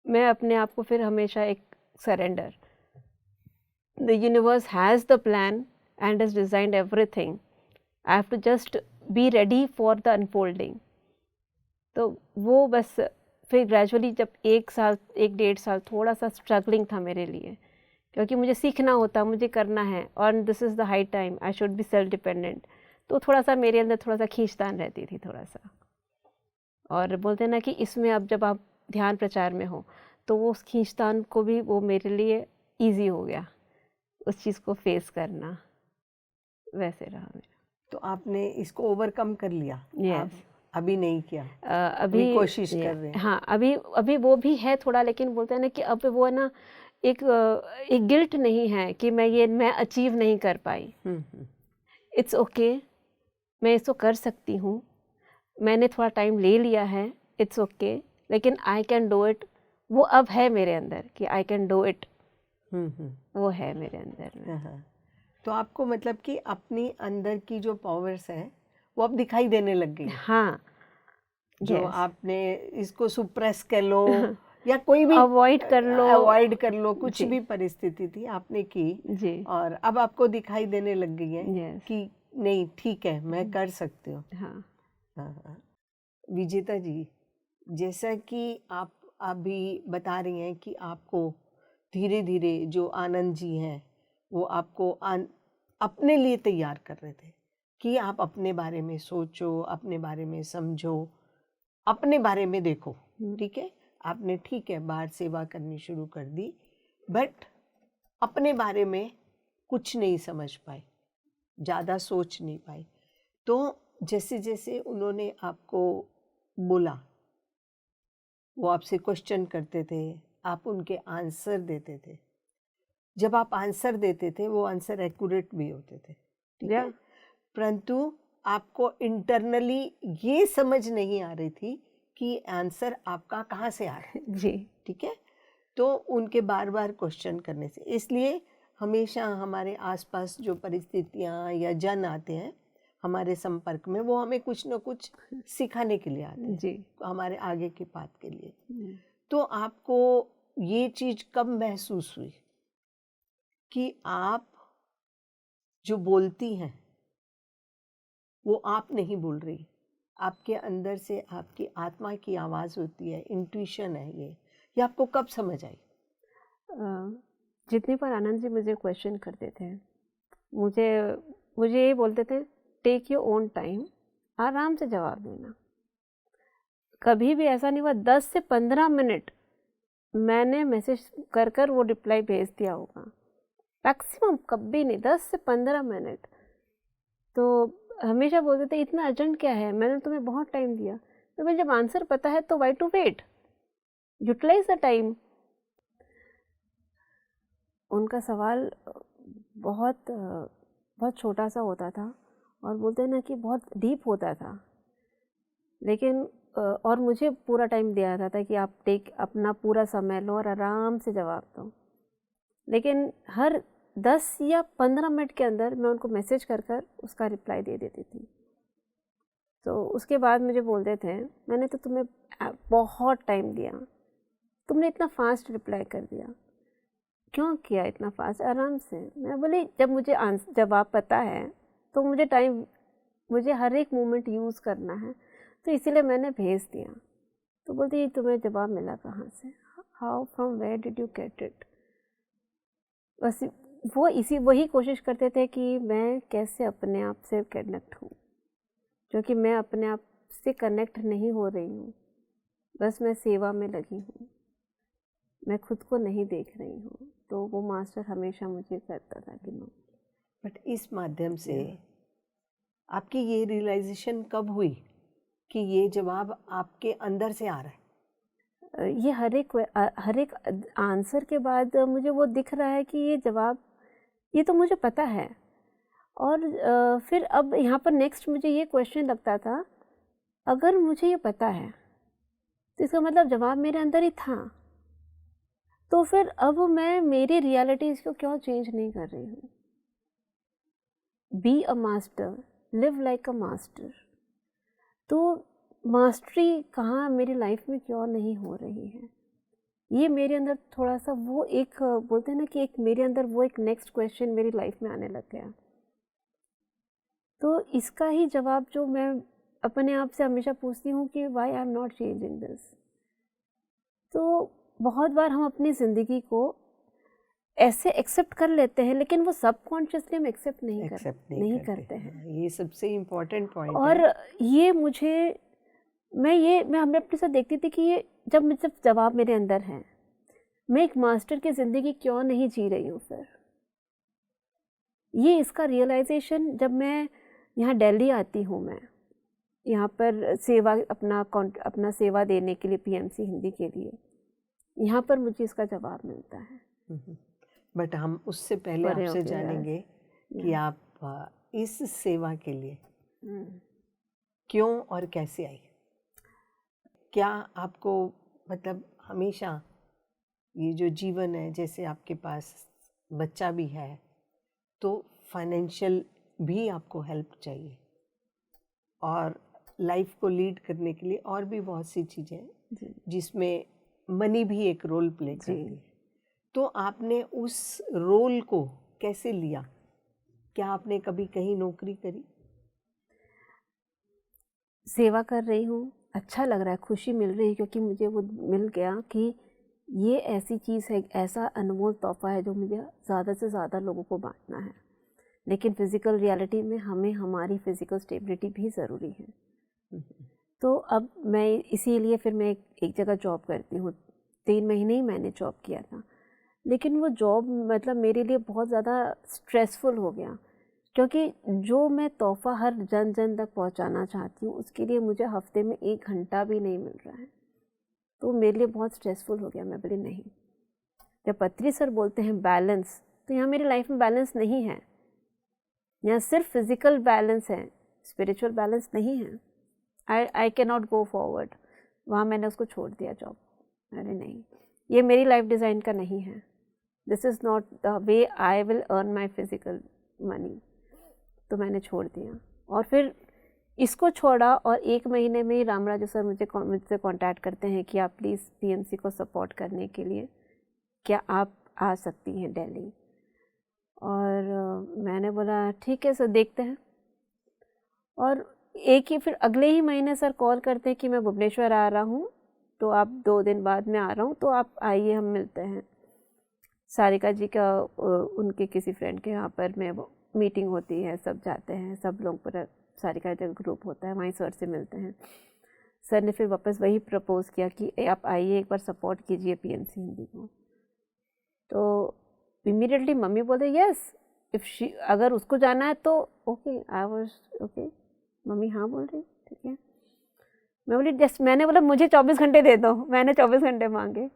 मैं अपने आप को फिर हमेशा एक surrender, the universe has the plan and has designed everything, I have to just be ready for the unfolding. तो वो बस फिर ग्रेजुअली जब 1-1.5 साल थोड़ा सा स्ट्रगलिंग था मेरे लिए, क्योंकि मुझे सीखना होता, मुझे करना है, और this is the high time, I should be self dependent. तो थोड़ा सा मेरे अंदर थोड़ा सा खींचतान रहती थी थोड़ा सा। और बोलते हैं ना कि इसमें अब जब आप ध्यान प्रचार में हो तो वो उस खींचतान को भी वो मेरे लिए ईजी हो गया, उस चीज़ को फेस करना, वैसे रहा मेरा। तो आपने इसको ओवरकम कर लिया? यस। अभी नहीं किया? अभी कोशिश कर रहे हैं? हाँ, अभी वो भी है थोड़ा, लेकिन बोलते हैं ना कि अब वो है ना एक गिल्ट नहीं है कि मैं अचीव नहीं कर पाई। इट्स ओके, मैं इसको कर सकती हूँ, मैंने थोड़ा टाइम ले लिया है, इट्स ओके, लेकिन आई कैन डू इट। वो अब है मेरे अंदर कि आई कैन डू इट, वो है मेरे अंदर में। तो आपको मतलब कि अपनी अंदर की जो पावर्स हैं वो अब दिखाई देने लग गई? हाँ, जो आपने इसको सुप्रेस कर लो या कोई भी अवॉइड कर लो, कुछ भी परिस्थिति थी आपने की जी, और अब आपको दिखाई देने लग गई है Yes. कि नहीं ठीक है, मैं कर सकती हूँ। हाँ। हाँ। विजेता जी, जैसा कि आप अभी बता रही हैं कि आपको धीरे धीरे जो आनंद जी हैं वो आपको अपने लिए तैयार कर रहे थे कि आप अपने बारे में सोचो, अपने बारे में समझो, अपने बारे में देखो। ठीक है, आपने ठीक है बाहर सेवा करनी शुरू कर दी, बट अपने बारे में कुछ नहीं समझ पाए, ज़्यादा सोच नहीं पाए। तो जैसे जैसे उन्होंने आपको बोला, वो आपसे क्वेश्चन करते थे, आप उनके आंसर देते थे। जब आप आंसर देते थे वो आंसर एक्यूरेट भी होते थे, ठीक है, परंतु आपको इंटरनली ये समझ नहीं आ रही थी कि आंसर आपका कहाँ से आ रहा है। जी, ठीक है, तो उनके बार बार क्वेश्चन करने से, इसलिए हमेशा हमारे आसपास जो परिस्थितियाँ या जन आते हैं हमारे संपर्क में, वो हमें कुछ न कुछ सिखाने के लिए आते हैं, जी, हमारे आगे की बात के लिए। तो आपको ये चीज कब महसूस हुई कि आप जो बोलती हैं वो आप नहीं बोल रही, आपके अंदर से आपकी आत्मा की आवाज़ होती है, इंट्यूशन है ये आपको कब समझ आई? जितनी बार आनंद जी मुझे क्वेश्चन करते थे, मुझे ये बोलते थे, टेक योर ओन टाइम, आराम से जवाब देना। कभी भी ऐसा नहीं हुआ 10 से 15 मिनट मैंने मैसेज कर वो रिप्लाई भेज दिया होगा, मैक्सिमम कभी नहीं, 10 से 15 मिनट। तो हमेशा बोलते थे इतना अर्जेंट क्या है, मैंने तुम्हें बहुत टाइम दिया। तो मैं जब आंसर पता है तो why to wait, utilise the time. उनका सवाल बहुत बहुत छोटा सा होता था और बोलते ना कि बहुत डीप होता था, लेकिन और मुझे पूरा टाइम दिया जाता था कि आप अपना पूरा समय लो और आराम से जवाब दो। लेकिन हर 10 या 15 मिनट के अंदर मैं उनको मैसेज कर उसका रिप्लाई दे देती थी। तो उसके बाद मुझे बोलते थे, मैंने तो तुम्हें बहुत टाइम दिया, तुमने इतना फास्ट रिप्लाई कर दिया, क्यों किया इतना फास्ट? आराम से। मैं बोली जब मुझे जवाब पता है तो मुझे हर एक मोमेंट यूज़ करना है, तो इसीलिए मैंने भेज दिया। तो बोलती ये तुम्हें जवाब मिला कहाँ से? How, from where did you get it? बस वो वही कोशिश करते थे कि मैं कैसे अपने आप से कनेक्ट हूँ, क्योंकि मैं अपने आप से कनेक्ट नहीं हो रही हूँ, बस मैं सेवा में लगी हूँ, मैं खुद को नहीं देख रही हूँ। तो वो मास्टर हमेशा मुझे कहता था कि नो। बट इस माध्यम से आपकी ये रियलाइजेशन कब हुई कि ये जवाब आपके अंदर से आ रहा है? ये हर एक आंसर के बाद मुझे वो दिख रहा है कि ये जवाब, ये तो मुझे पता है। और फिर अब यहाँ पर नेक्स्ट मुझे ये क्वेश्चन लगता था, अगर मुझे ये पता है तो इसका मतलब जवाब मेरे अंदर ही था, तो फिर अब मैं मेरी रियलिटीज़ को क्यों चेंज नहीं कर रही हूँ? Be a master, live like a master. तो मास्टरी कहाँ मेरी लाइफ में क्यों नहीं हो रही है? ये मेरे अंदर थोड़ा सा वो एक बोलते हैं ना कि एक मेरे अंदर वो एक नेक्स्ट क्वेश्चन मेरी लाइफ में आने लग गया। तो इसका ही जवाब जो मैं अपने आप से हमेशा पूछती हूँ कि why I am not changing this. तो बहुत बार हम अपनी ज़िंदगी को ऐसे एक्सेप्ट कर लेते हैं, लेकिन वो सबकॉन्शियसली हम एक्सेप्ट नहीं करते हैं। ये सबसे इम्पोर्टेंट पॉइंट है। और ये मैं हमें अपने साथ देखती थी कि ये जब जवाब मेरे अंदर है, मैं एक मास्टर की ज़िंदगी क्यों नहीं जी रही हूँ फिर? ये इसका रियलाइजेशन जब मैं यहाँ दिल्ली आती हूँ, मैं यहाँ पर सेवा अपना सेवा देने के लिए पीएमसी हिंदी के लिए, यहाँ पर मुझे इसका जवाब मिलता है। बट हम उससे पहले आपसे जानेंगे कि आप इस सेवा के लिए क्यों और कैसे आई? क्या आपको मतलब हमेशा ये जो जीवन है, जैसे आपके पास बच्चा भी है तो फाइनेंशियल भी आपको हेल्प चाहिए, और लाइफ को लीड करने के लिए और भी बहुत सी चीज़ें जिसमें मनी भी एक रोल प्ले करती है। तो आपने उस रोल को कैसे लिया? क्या आपने कभी कहीं नौकरी करी? सेवा कर रही हूँ, अच्छा लग रहा है, खुशी मिल रही है, क्योंकि मुझे वो मिल गया कि ये ऐसी चीज़ है, ऐसा अनमोल तोहफा है जो मुझे ज़्यादा से ज़्यादा लोगों को बांटना है। लेकिन फिज़िकल रियलिटी में हमें हमारी फ़िज़िकल स्टेबिलिटी भी ज़रूरी है। तो अब मैं इसीलिए फिर मैं एक जगह जॉब करती हूँ। 3 महीने ही मैंने जॉब किया था, लेकिन वो जॉब मतलब मेरे लिए बहुत ज़्यादा स्ट्रेसफुल हो गया, क्योंकि जो मैं तोहफ़ा हर जन जन तक पहुँचाना चाहती हूँ उसके लिए मुझे हफ्ते में 1 घंटा भी नहीं मिल रहा है। तो मेरे लिए बहुत स्ट्रेसफुल हो गया। मैं बोली नहीं, जब पत्री सर बोलते हैं बैलेंस, तो यहाँ मेरी लाइफ में बैलेंस नहीं है। यहाँ सिर्फ फिज़िकल बैलेंस है, स्पिरिचुअल बैलेंस नहीं है। I can not go forward. वहाँ मैंने उसको छोड़ दिया जॉब। अरे नहीं, ये मेरी लाइफ डिज़ाइन का नहीं है। This is not the way I will earn my physical money. तो मैंने छोड़ दिया और फिर इसको छोड़ा, और 1 महीने में ही रामराजू सर मुझसे कांटेक्ट करते हैं कि आप प्लीज़ पीएमसी को सपोर्ट करने के लिए क्या आप आ सकती हैं दिल्ली? और मैंने बोला ठीक है सर, देखते हैं। और एक ही फिर अगले ही महीने सर कॉल करते हैं कि मैं भुवनेश्वर आ रहा हूँ, तो आप 2 दिन बाद में आ रहा हूँ, तो आप आइए, हम मिलते हैं। सारिका जी का उनके किसी फ्रेंड के यहाँ पर में मीटिंग होती है, सब जाते हैं, सब लोग पूरा सारिका का ग्रुप होता है, वहीं सर से मिलते हैं। सर ने फिर वापस वही प्रपोज किया कि आप आइए, एक बार सपोर्ट कीजिए पीएमसी हिंदी को। तो इमीडिएटली मम्मी बोलते यस, इफ शी, अगर उसको जाना है तो okay. I was okay, mummy हाँ बोल रही, ठीक है। मैं बोली जस्ट, मैंने बोला मुझे 24 घंटे दे दो, मैंने 24 घंटे मांगे।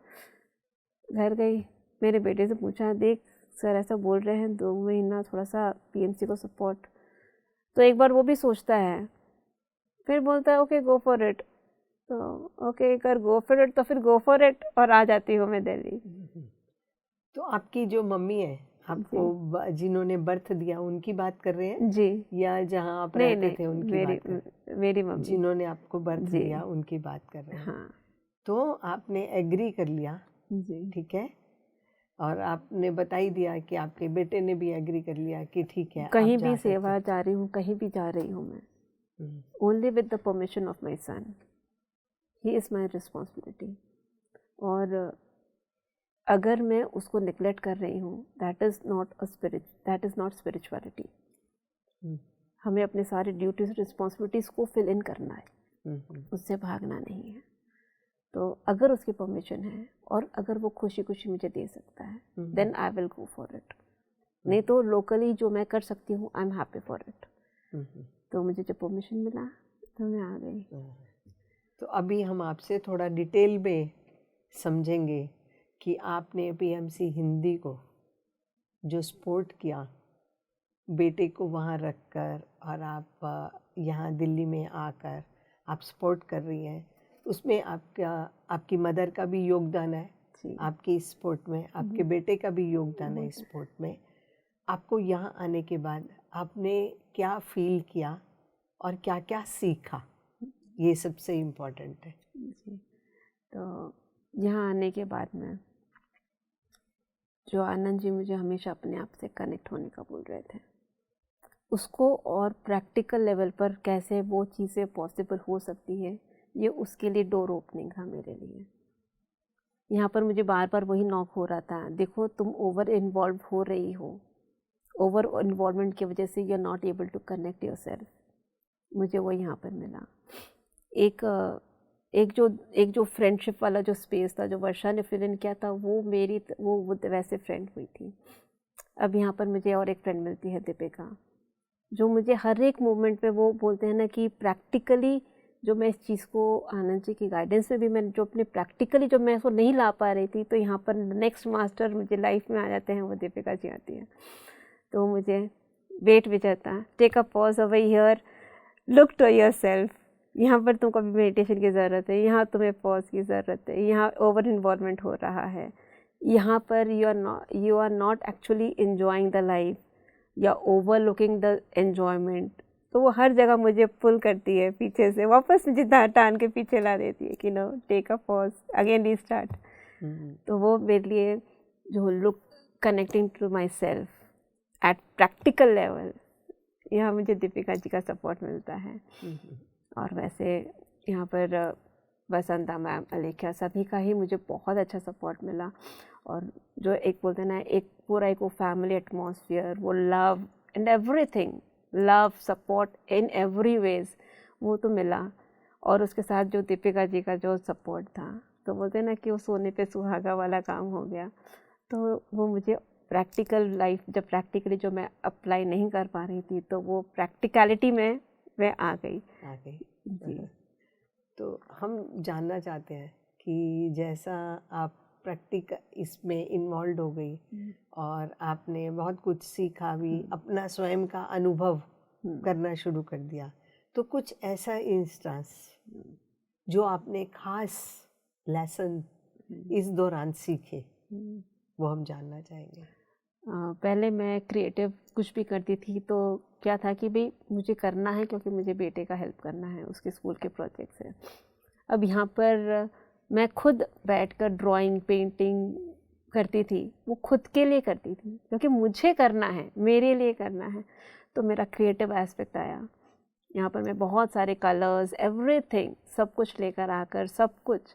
घर गई, मेरे बेटे से पूछा, देख सर ऐसा बोल रहे हैं, 2 महीना थोड़ा सा पीएमसी को सपोर्ट। तो एक बार वो भी सोचता है, फिर बोलता है ओके गो फॉर इट। तो ओके अगर गो फॉर इट तो फिर गो फॉर इट, और आ जाती हूँ मैं दिल्ली। तो आपकी जो मम्मी है आपको, जिन्होंने बर्थ दिया, उनकी बात कर रहे हैं जी, या जहाँ आप रहते थे उनकी बात कर रहे हैं? मेरी मम्मी जिन्होंने आपको बर्थ दिया उनकी बात कर रहे हैं। हाँ। तो आपने एग्री कर लिया, जी, ठीक है, और आपने बता ही दिया कि आपके बेटे ने भी एग्री कर लिया कि ठीक है, कहीं आप जा भी सकते सेवा जा रही हूँ, कहीं भी जा रही हूँ मैं, only with the permission of my son, he is my responsibility. और अगर मैं उसको निगलेक्ट कर रही हूँ, दैट इज़ नॉट स्पिरिचुअलिटी। हमें अपने सारे ड्यूटीज रिस्पॉन्सिबिलिटीज़ को फिल इन करना है, उससे भागना नहीं है। तो अगर उसकी परमिशन है और अगर वो खुशी खुशी मुझे दे सकता है, then I will go for it. नहीं तो लोकली जो मैं कर सकती हूँ, I am happy for it. तो मुझे जब परमिशन मिला तो मैं आ गई। तो अभी हम आपसे थोड़ा डिटेल में समझेंगे कि आपने पीएमसी हिंदी को जो सपोर्ट किया, बेटे को वहाँ रखकर, और आप यहाँ दिल्ली में आकर आप सपोर्ट कर रही हैं, उसमें आपकी मदर का भी योगदान है आपकी सपोर्ट में, आपके बेटे का भी योगदान है सपोर्ट में। आपको यहाँ आने के बाद आपने क्या फील किया और क्या क्या सीखा, ये सबसे इम्पोर्टेंट है। जी, तो यहाँ आने के बाद में जो आनंद जी मुझे हमेशा अपने आप से कनेक्ट होने का बोल रहे थे, उसको और प्रैक्टिकल लेवल पर कैसे वो चीज़ें पॉसिबल हो सकती है, ये उसके लिए डोर ओपनिंग था मेरे लिए। यहाँ पर मुझे बार बार वही नॉक हो रहा था, देखो तुम ओवर इन्वॉल्व हो रही हो, ओवर इन्वॉल्वमेंट की वजह से you are not able to connect yourself. मुझे वो यहाँ पर मिला। एक जो फ्रेंडशिप वाला जो स्पेस था, जो वर्षा ने फिल इन किया था, वो मेरी वो वैसे फ्रेंड हुई थी। अब यहाँ पर मुझे और एक फ्रेंड मिलती है, दीपिका, जो मुझे हर एक मोमेंट पे वो बोलते हैं ना कि प्रैक्टिकली जो मैं इस चीज़ को आनंद जी की गाइडेंस में भी मैं जो अपने प्रैक्टिकली जो मैं उसको नहीं ला पा रही थी, तो यहाँ पर नेक्स्ट मास्टर मुझे लाइफ में आ जाते हैं, वो दीपिका जी आती है। तो मुझे वेट भी जाता, take a pause over here, look to yourself, यहाँ पर तुमको भी मेडिटेशन की ज़रूरत है, यहाँ तुम्हें पॉज की ज़रूरत है, यहाँ ओवर इन्वॉल्वमेंट हो रहा है, यहाँ पर you are not actually enjoying the life, या ओवरलुकिंग द एन्जॉयमेंट। तो वो हर जगह मुझे पुल करती है पीछे से, वापस मुझे टान के पीछे ला देती है कि no, take a pause, again restart. तो वो मेरे लिए जो look connecting to myself at practical level, यहाँ मुझे दीपिका जी का सपोर्ट मिलता है। और वैसे यहाँ पर वसंता मैम, अलेख्या, सभी का ही मुझे बहुत अच्छा सपोर्ट मिला। और जो एक बोलते हैं ना, एक पूरा एक वो फैमिली एटमॉस्फेयर, वो love and everything, love support in every ways, वो तो मिला। और उसके साथ जो दीपिका जी का जो सपोर्ट था, तो बोलते हैं ना कि वो सोने पे सुहागा वाला काम हो गया। तो वो मुझे प्रैक्टिकल लाइफ, जब प्रैक्टिकली जो मैं अप्लाई नहीं कर पा रही थी, तो वो प्रैक्टिकलिटी में मैं आ गई जी। तो हम जानना चाहते हैं कि जैसा आप प्रैक्टिकल इसमें इन्वॉल्व हो गई और आपने बहुत कुछ सीखा भी, अपना स्वयं का अनुभव करना शुरू कर दिया, तो कुछ ऐसा इंस्टेंस जो आपने खास लेसन इस दौरान सीखे, वो हम जानना चाहेंगे। पहले मैं क्रिएटिव कुछ भी करती थी, तो क्या था कि भाई मुझे करना है क्योंकि मुझे बेटे का हेल्प करना है, उसके स्कूल के प्रोजेक्ट्स हैं। अब यहाँ पर मैं खुद बैठकर ड्राइंग, पेंटिंग, करती थी वो खुद के लिए करती थी, क्योंकि मुझे करना है, मेरे लिए करना है। तो मेरा क्रिएटिव एस्पेक्ट आया यहाँ पर। मैं बहुत सारे कलर्स, एवरीथिंग, सब कुछ लेकर आकर, सब कुछ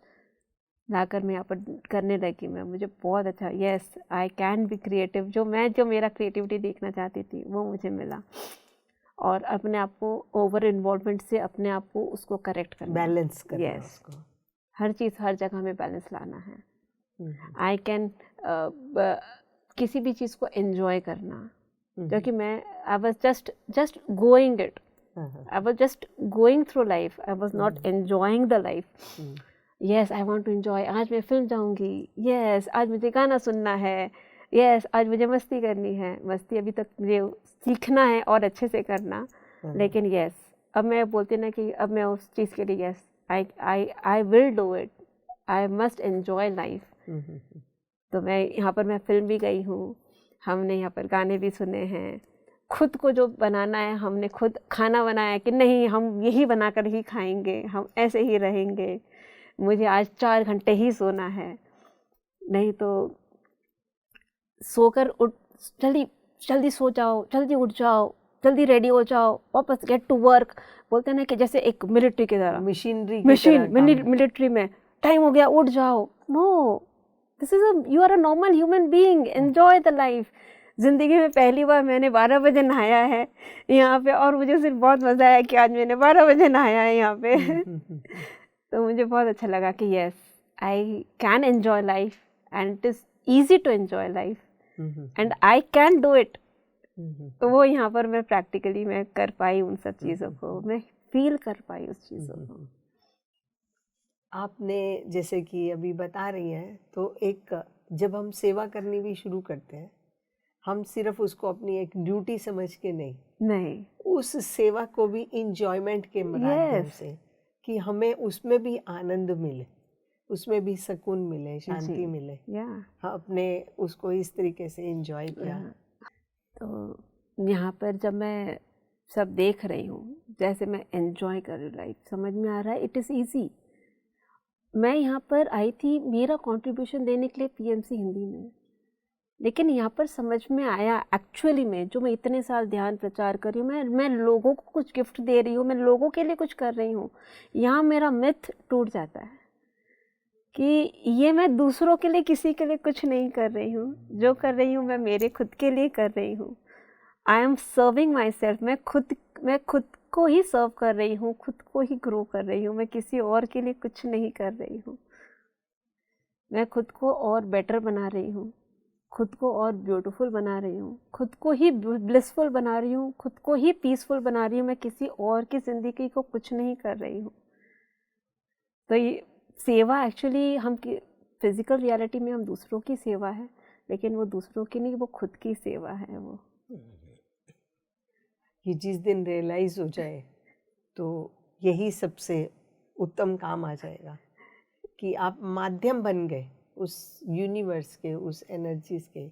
लाकर मैं यहाँ पर करने लगी। मैं, मुझे बहुत अच्छा, yes I can be creative. जो मेरा क्रिएटिविटी देखना चाहती थी वो मुझे मिला। और अपने आप को ओवर इन्वॉल्वमेंट से अपने आप को उसको करेक्ट करना, बैलेंस करना, yes, उसको हर चीज़ हर जगह में बैलेंस लाना है। आई कैन किसी भी चीज़ को एंजॉय करना, क्योंकि मैं I was just going it, I was just going through life, I was not enjoying the life. Yes I want to enjoy, आज मैं फिल्म जाऊँगी, यस आज मुझे गाना सुनना है, यस आज मुझे मस्ती करनी है। मस्ती अभी तक मुझे सीखना है और अच्छे से करना, लेकिन यस अब मैं बोलती ना कि अब मैं उस चीज़ के लिए yes I will do it, I must enjoy life. तो मैं यहाँ पर मैं फिल्म भी गई हूँ, हमने यहाँ पर गाने भी सुने हैं, खुद को जो बनाना है हमने खुद खाना बनाया कि नहीं हम यही बनाकर ही खाएंगे, हम ऐसे ही रहेंगे, मुझे आज 4 घंटे ही सोना है, नहीं तो सोकर उठ, जल्दी सो जाओ, जल्दी उठ जाओ, जल्दी रेडी हो जाओ, वापस गेट टू वर्क। बोलते हैं ना कि जैसे एक मिलिट्री की तरह, मिलिट्री में टाइम हो गया उठ जाओ। No, this is you are a normal human being, enjoy the life. ज़िंदगी में पहली बार मैंने 12 बजे नहाया है यहाँ पे, और मुझे सिर्फ बहुत मज़ा आया कि आज मैंने 12 बजे नहाया है यहाँ पे। तो मुझे बहुत अच्छा लगा कि yes I can enjoy life and it is easy to enjoy life and I can do it. तो वो यहाँ पर मैं प्रैक्टिकली मैं कर पाई उन सब चीज़ों को, मैं फील कर पाई उस चीज़ों को। आपने जैसे कि अभी बता रही हैं, तो एक जब हम सेवा करनी भी शुरू करते हैं, हम सिर्फ उसको अपनी एक ड्यूटी समझ के नहीं, उस सेवा को भी इंजॉयमेंट के माध्यम से, कि हमें उसमें भी आनंद मिले, उसमें भी सुकून मिले, शांति मिले, हाँ, अपने उसको इस तरीके से इंजॉय किया। तो यहाँ पर जब मैं सब देख रही हूँ, जैसे मैं एंजॉय कर रही हूँ लाइफ, समझ में आ रहा है इट इज़ ईजी। मैं यहाँ पर आई थी मेरा कंट्रीब्यूशन देने के लिए पीएमसी हिंदी में, लेकिन यहाँ पर समझ में आया एक्चुअली में जो मैं इतने साल ध्यान प्रचार कर रही हूँ, मैं लोगों को कुछ गिफ्ट दे रही हूँ, मैं लोगों के लिए कुछ कर रही हूँ, यहाँ मेरा मिथ टूट जाता है कि ये मैं दूसरों के लिए, किसी के लिए कुछ नहीं कर रही हूँ, जो कर रही हूँ मैं मेरे खुद के लिए कर रही हूँ। I am serving my self, मैं खुद को ही सर्व कर रही हूँ, खुद को ही ग्रो कर रही हूँ, मैं किसी और के लिए कुछ नहीं कर रही हूँ। मैं खुद को और बेटर बना रही हूँ, खुद को और ब्यूटीफुल बना रही हूँ, खुद को ही ब्लिसफुल बना रही हूँ, खुद को ही पीसफुल बना रही हूँ, मैं किसी और की ज़िंदगी को कुछ नहीं कर रही हूँ। तो ये सेवा एक्चुअली हम फिज़िकल रियलिटी में हम दूसरों की सेवा है, लेकिन वो दूसरों की नहीं, वो खुद की सेवा है। वो ये जिस दिन रियलाइज़ हो जाए तो यही सबसे उत्तम काम आ जाएगा कि आप माध्यम बन गए उस यूनिवर्स के, उस एनर्जीज के,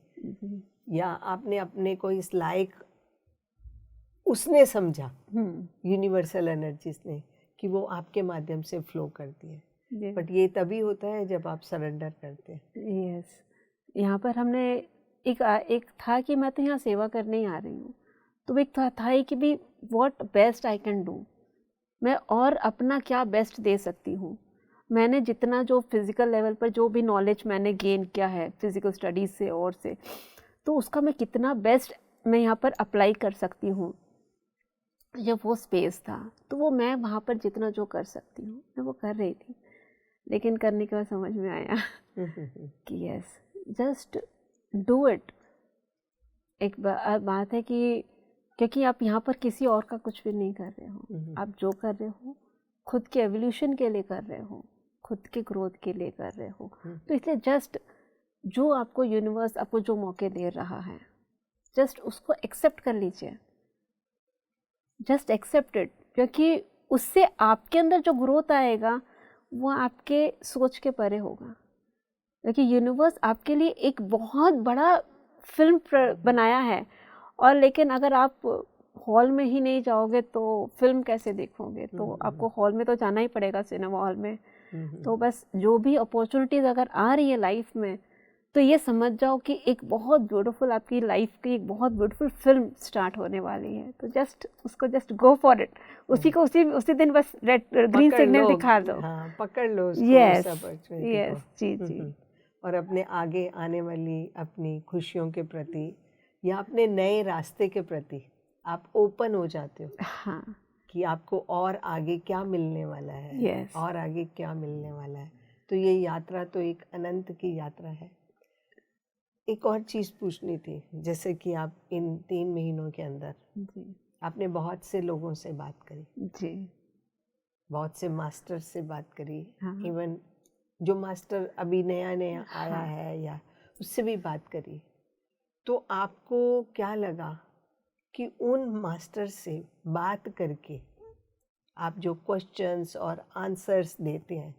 या आपने अपने को इस लायक उसने समझा, यूनिवर्सल एनर्जीज ने, कि वो आपके माध्यम से फ्लो करती है। बट ये तभी होता है जब आप सरेंडर करते हैं। यस, यहाँ पर हमने एक था कि मैं तो यहाँ सेवा करने ही आ रही हूँ, तो एक था ही कि भी what best I can do, मैं और अपना क्या बेस्ट दे सकती हूँ। मैंने जितना जो फिज़िकल लेवल पर जो भी नॉलेज मैंने गेन किया है फिज़िकल स्टडीज़ से और से, तो उसका मैं कितना बेस्ट मैं यहाँ पर अप्लाई कर सकती हूँ। जब वो स्पेस था तो वो मैं वहाँ पर जितना जो कर सकती हूँ मैं वो कर रही थी, लेकिन करने के बाद समझ में आया कि यस जस्ट डू इट। एक बात है कि क्योंकि आप यहाँ पर किसी और का कुछ भी नहीं कर रहे हो, आप जो कर रहे हो खुद के एवोल्यूशन के लिए कर रहे हो, खुद के ग्रोथ के लिए कर रहे हो। तो इसलिए जस्ट जो आपको यूनिवर्स आपको जो मौके दे रहा है, जस्ट उसको एक्सेप्ट कर लीजिए, जस्ट एक्सेप्ट इट, क्योंकि उससे आपके अंदर जो ग्रोथ आएगा वो आपके सोच के परे होगा। क्योंकि यूनिवर्स आपके लिए एक बहुत बड़ा फिल्म बनाया है, और लेकिन अगर आप हॉल में ही नहीं जाओगे तो फिल्म कैसे देखोगे? तो आपको हॉल में तो जाना ही पड़ेगा, सिनेमा हॉल में। तो बस जो भी अपॉर्चुनिटीज़ अगर आ रही है लाइफ में, तो ये समझ जाओ कि एक बहुत ब्यूटीफुल आपकी लाइफ की एक बहुत ब्यूटीफुल फिल्म स्टार्ट होने वाली है। तो जस्ट उसको जस्ट गो फॉर इट, उसी को उसी दिन बस रेड ग्रीन सिग्नल दिखा दो। हाँ, पकड़ लो उसको, यस उस अपॉर्चुनिटी यस, को। जी जी। और अपने आगे आने वाली अपनी खुशियों के प्रति या अपने नए रास्ते के प्रति आप ओपन हो जाते हो। हाँ, कि आपको और आगे क्या मिलने वाला है। Yes. और आगे क्या मिलने वाला है। तो ये यात्रा तो एक अनंत की यात्रा है। एक और चीज़ पूछनी थी, जैसे कि आप इन 3 महीनों के अंदर जी आपने बहुत से लोगों से बात करी, जी, बहुत से मास्टर से बात करी, हाँ इवन जो मास्टर अभी नया नया आया हाँ। है या उससे भी बात करी। तो आपको क्या लगा कि उन मास्टर से बात करके आप जो क्वेश्चंस और आंसर्स देते हैं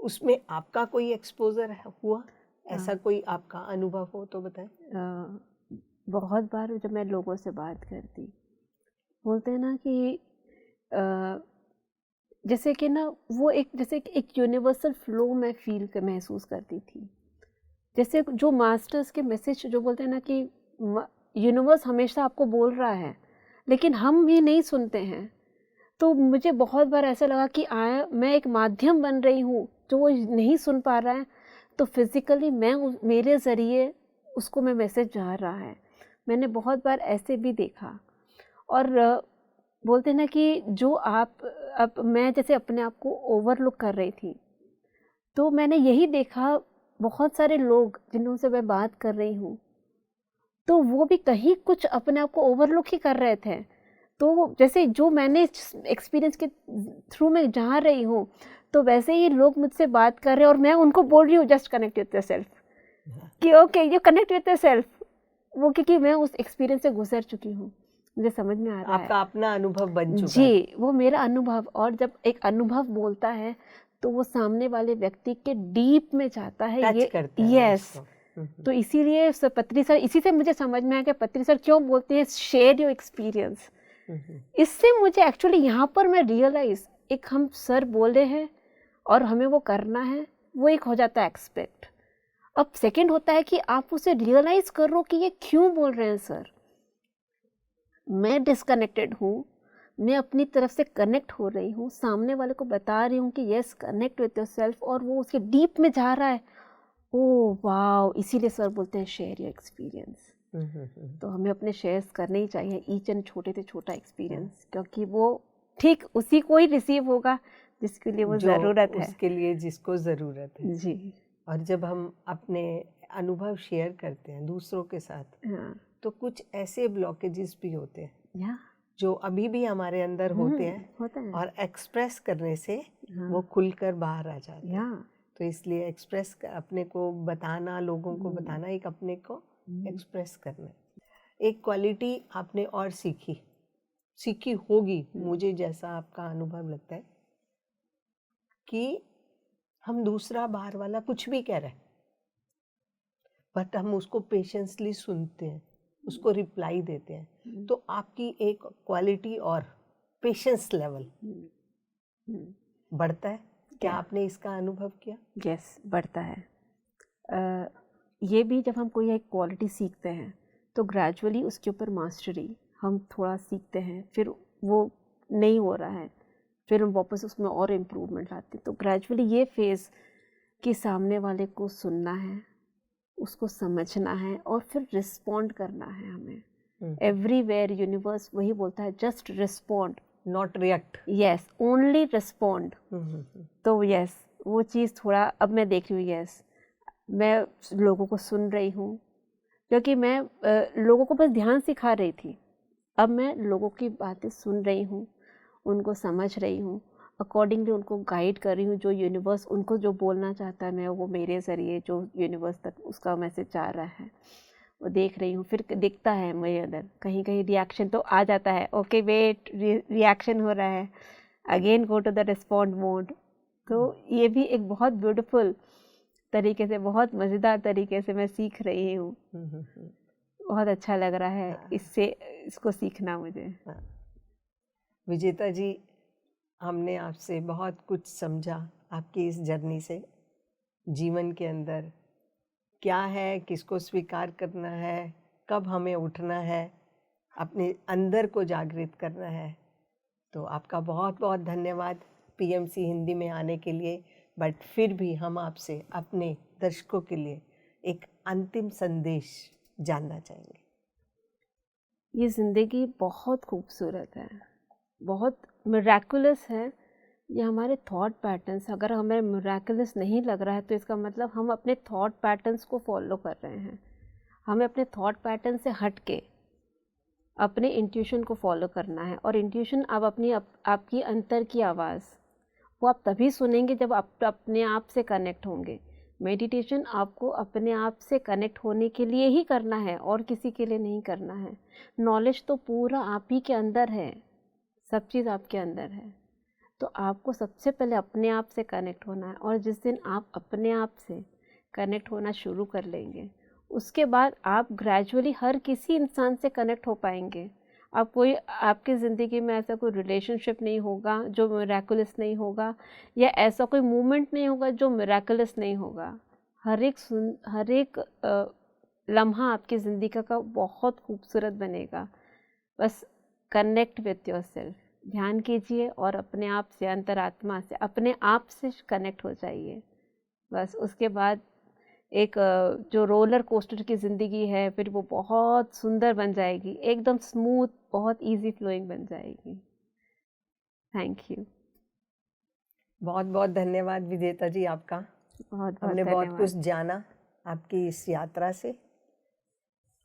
उसमें आपका कोई एक्सपोजर हुआ, ऐसा कोई आपका अनुभव हो तो बताएं। बहुत बार जब मैं लोगों से बात करती, बोलते हैं ना कि जैसे कि ना वो जैसे एक यूनिवर्सल फ्लो में महसूस करती थी। जैसे जो मास्टर्स के मैसेज जो बोलते हैं ना कि यूनिवर्स हमेशा आपको बोल रहा है लेकिन हम भी नहीं सुनते हैं। तो मुझे बहुत बार ऐसा लगा कि मैं एक माध्यम बन रही हूँ जो वो नहीं सुन पा रहा है, तो फिज़िकली मेरे ज़रिए उसको मैं मैसेज जा रहा है। मैंने बहुत बार ऐसे भी देखा। और बोलते हैं ना कि जो अब मैं जैसे अपने आप को ओवरलुक कर रही थी, तो मैंने यही देखा बहुत सारे लोग जिन्हों से मैं बात कर रही हूँ, तो वो भी कहीं कुछ अपने आप को ओवरलुक ही कर रहे थे। तो जैसे जो मैंने एक्सपीरियंस के थ्रू मैं जा रही हूँ, तो वैसे ही लोग मुझसे बात कर रहे हैं और मैं उनको बोल रही हूँ जस्ट कनेक्ट विद योरसेल्फ, कि okay you connect with yourself. वो क्योंकि मैं उस एक्सपीरियंस से गुजर चुकी हूँ, मुझे समझ में आ रहा है। आपका अपना अनुभव बन चुका जी, है। वो मेरा अनुभव। और जब एक अनुभव बोलता है तो वो सामने वाले व्यक्ति के डीप में जाता है, टच ये करता है यस। उसको। तो इसीलिए पत्री सर, इसी से मुझे समझ में आया कि पत्री सर क्यों बोलते हैं शेयर योर एक्सपीरियंस। इससे मुझे एक्चुअली यहाँ पर मैं रियलाइज, एक हम सर बोले हैं और हमें वो करना है, वो एक हो जाता है एक्सपेक्ट। अब सेकंड होता है कि आप उसे रियलाइज करो कि ये क्यों बोल रहे हैं सर। मैं डिस्कनेक्टेड हूँ, मैं अपनी तरफ से कनेक्ट हो रही हूँ, सामने वाले को बता रही हूँ कि यस कनेक्ट विद योरसेल्फ, और वो उसके डीप में जा रहा है। ओह वाओ, इसीलिए सर बोलते हैं शेयर योर एक्सपीरियंस। तो हमें अपने शेयर्स करने ही चाहिए, ईच एंड छोटे से छोटा एक्सपीरियंस, क्योंकि वो ठीक उसी को ही रिसीव होगा जिसके लिए वो ज़रूरत है, उसके लिए जिसको ज़रूरत है जी। और जब हम अपने अनुभव शेयर करते हैं दूसरों के साथ, हाँ, तो कुछ ऐसे ब्लॉकेजेस भी होते हैं या जो अभी भी हमारे अंदर होते होता है, हैं और एक्सप्रेस करने से हाँ, वो खुलकर बाहर आ जाते हैं। या तो इसलिए एक्सप्रेस अपने को बताना, लोगों को बताना, एक अपने को एक्सप्रेस करना। एक क्वालिटी आपने और सीखी होगी, मुझे जैसा आपका अनुभव लगता है, कि हम दूसरा बाहर वाला कुछ भी कह रहे हैं बट हम उसको पेशेंसली सुनते हैं, उसको रिप्लाई देते हैं। तो आपकी एक क्वालिटी और पेशेंस लेवल बढ़ता है। क्या आपने इसका अनुभव किया? यस, बढ़ता है। ये भी जब हम कोई एक क्वालिटी सीखते हैं तो ग्रेजुअली उसके ऊपर मास्टरी हम थोड़ा सीखते हैं, फिर वो नहीं हो रहा है, फिर हम वापस उसमें और इम्प्रूवमेंट लाते हैं। तो ग्रेजुअली ये फेज़ कि सामने वाले को सुनना है, उसको समझना है और फिर रिस्पॉन्ड करना है हमें। एवरीवेयर यूनिवर्स वही बोलता है, just respond, not react. Yes, only respond. तो यस, वो चीज़ थोड़ा अब मैं देख रही हूँ। यस, मैं लोगों को सुन रही हूँ, क्योंकि मैं लोगों को बस ध्यान सिखा रही थी। अब मैं लोगों की बातें सुन रही हूँ, उनको समझ रही हूँ, अकॉर्डिंगली उनको गाइड कर रही हूँ। जो यूनिवर्स उनको जो बोलना चाहता है, मैं वो मेरे ज़रिए जो यूनिवर्स तक उसका मैसेज जा रहा है वो देख रही हूँ। फिर दिखता है मेरे अंदर कहीं कहीं रिएक्शन तो आ जाता है, ओके वेट, रिएक्शन हो रहा है, again go to the respond mode. तो ये भी एक बहुत ब्यूटीफुल तरीके से, बहुत मज़ेदार तरीके से मैं सीख रही हूँ। बहुत अच्छा लग रहा है इसको सीखना मुझे। विजेता जी, हमने आपसे बहुत कुछ समझा आपकी इस जर्नी से, जीवन के अंदर क्या है, किसको स्वीकार करना है, कब हमें उठना है, अपने अंदर को जागृत करना है। तो आपका बहुत बहुत धन्यवाद पीएमसी हिंदी में आने के लिए। बट फिर भी हम आपसे अपने दर्शकों के लिए एक अंतिम संदेश जानना चाहेंगे। ये ज़िंदगी बहुत खूबसूरत है, बहुत मिराकुलस है। ये हमारे थॉट पैटर्न्स, अगर हमें मिराकुलस नहीं लग रहा है तो इसका मतलब हम अपने थॉट पैटर्न्स को फॉलो कर रहे हैं। हमें अपने थॉट पैटर्न से हट के अपने इंट्यूशन को फॉलो करना है। और इंट्यूशन आपकी अंतर की आवाज़, वो आप तभी सुनेंगे जब आप अपने आप से कनेक्ट होंगे। मेडिटेशन आपको अपने आप से कनेक्ट होने के लिए ही करना है और किसी के लिए नहीं करना है। नॉलेज तो पूरा आप ही के अंदर है, सब चीज़ आपके अंदर है। तो आपको सबसे पहले अपने आप से कनेक्ट होना है। और जिस दिन आप अपने आप से कनेक्ट होना शुरू कर लेंगे, उसके बाद आप ग्रेजुअली हर किसी इंसान से कनेक्ट हो पाएंगे। आप कोई, आपकी ज़िंदगी में ऐसा कोई रिलेशनशिप नहीं होगा जो मिराकुलस नहीं होगा, या ऐसा कोई मूवमेंट नहीं होगा जो मिराकुलस नहीं होगा। हर एक लम्हा आपकी ज़िंदगी का बहुत खूबसूरत बनेगा। बस कनेक्ट विथ योरसेल्फ, ध्यान कीजिए और अपने आप से, अंतरात्मा से, अपने आप से कनेक्ट हो जाइए। बस उसके बाद एक जो रोलर कोस्टर की ज़िंदगी है, फिर वो बहुत सुंदर बन जाएगी, एकदम स्मूथ, बहुत इजी फ्लोइंग बन जाएगी। Thank you. बहुत बहुत धन्यवाद विजेता जी आपका। बहुत हमने बहुत बहुत कुछ जाना आपकी इस यात्रा से।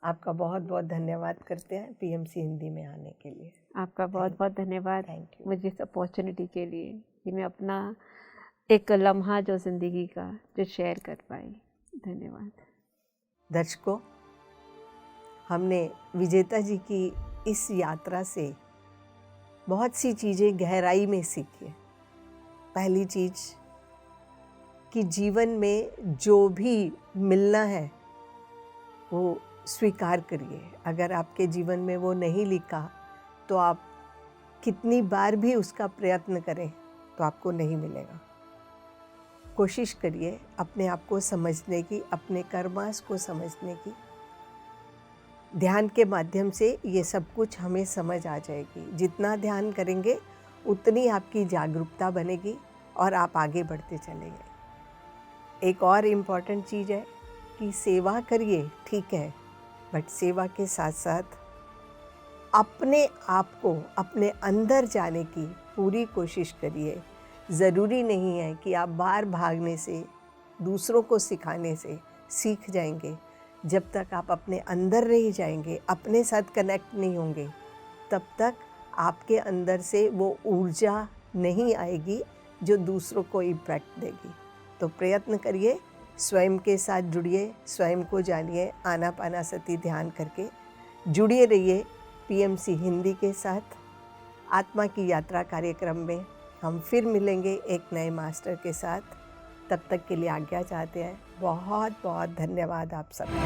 आपका बहुत बहुत धन्यवाद करते हैं पीएमसी हिंदी में आने के लिए। आपका बहुत बहुत धन्यवाद थैंक यू। मुझे इस अपॉर्चुनिटी के लिए कि मैं अपना एक लम्हा जो ज़िंदगी का जो शेयर कर पाई। धन्यवाद। दर्शकों, हमने विजेता जी की इस यात्रा से बहुत सी चीज़ें गहराई में सीखी है। पहली चीज़ कि जीवन में जो भी मिलना है वो स्वीकार करिए। अगर आपके जीवन में वो नहीं लिखा तो आप कितनी बार भी उसका प्रयत्न करें तो आपको नहीं मिलेगा। कोशिश करिए अपने आप को समझने की, अपने कर्मास को समझने की। ध्यान के माध्यम से ये सब कुछ हमें समझ आ जाएगी। जितना ध्यान करेंगे उतनी आपकी जागरूकता बनेगी और आप आगे बढ़ते चलेंगे। एक और इम्पॉर्टेंट चीज़ है कि सेवा करिए, ठीक है, बट सेवा के साथ साथ अपने आप को अपने अंदर जाने की पूरी कोशिश करिए। ज़रूरी नहीं है कि आप बाहर भागने से, दूसरों को सिखाने से सीख जाएंगे। जब तक आप अपने अंदर नहीं जाएंगे, अपने साथ कनेक्ट नहीं होंगे, तब तक आपके अंदर से वो ऊर्जा नहीं आएगी जो दूसरों को इम्पैक्ट देगी। तो प्रयत्न करिए, स्वयं के साथ जुड़िए, स्वयं को जानिए, आनापानासती ध्यान करके जुड़िए रहिए पीएमसी हिंदी के साथ। आत्मा की यात्रा कार्यक्रम में हम फिर मिलेंगे एक नए मास्टर के साथ। तब तक के लिए आज्ञा चाहते हैं। बहुत बहुत धन्यवाद आप सबका।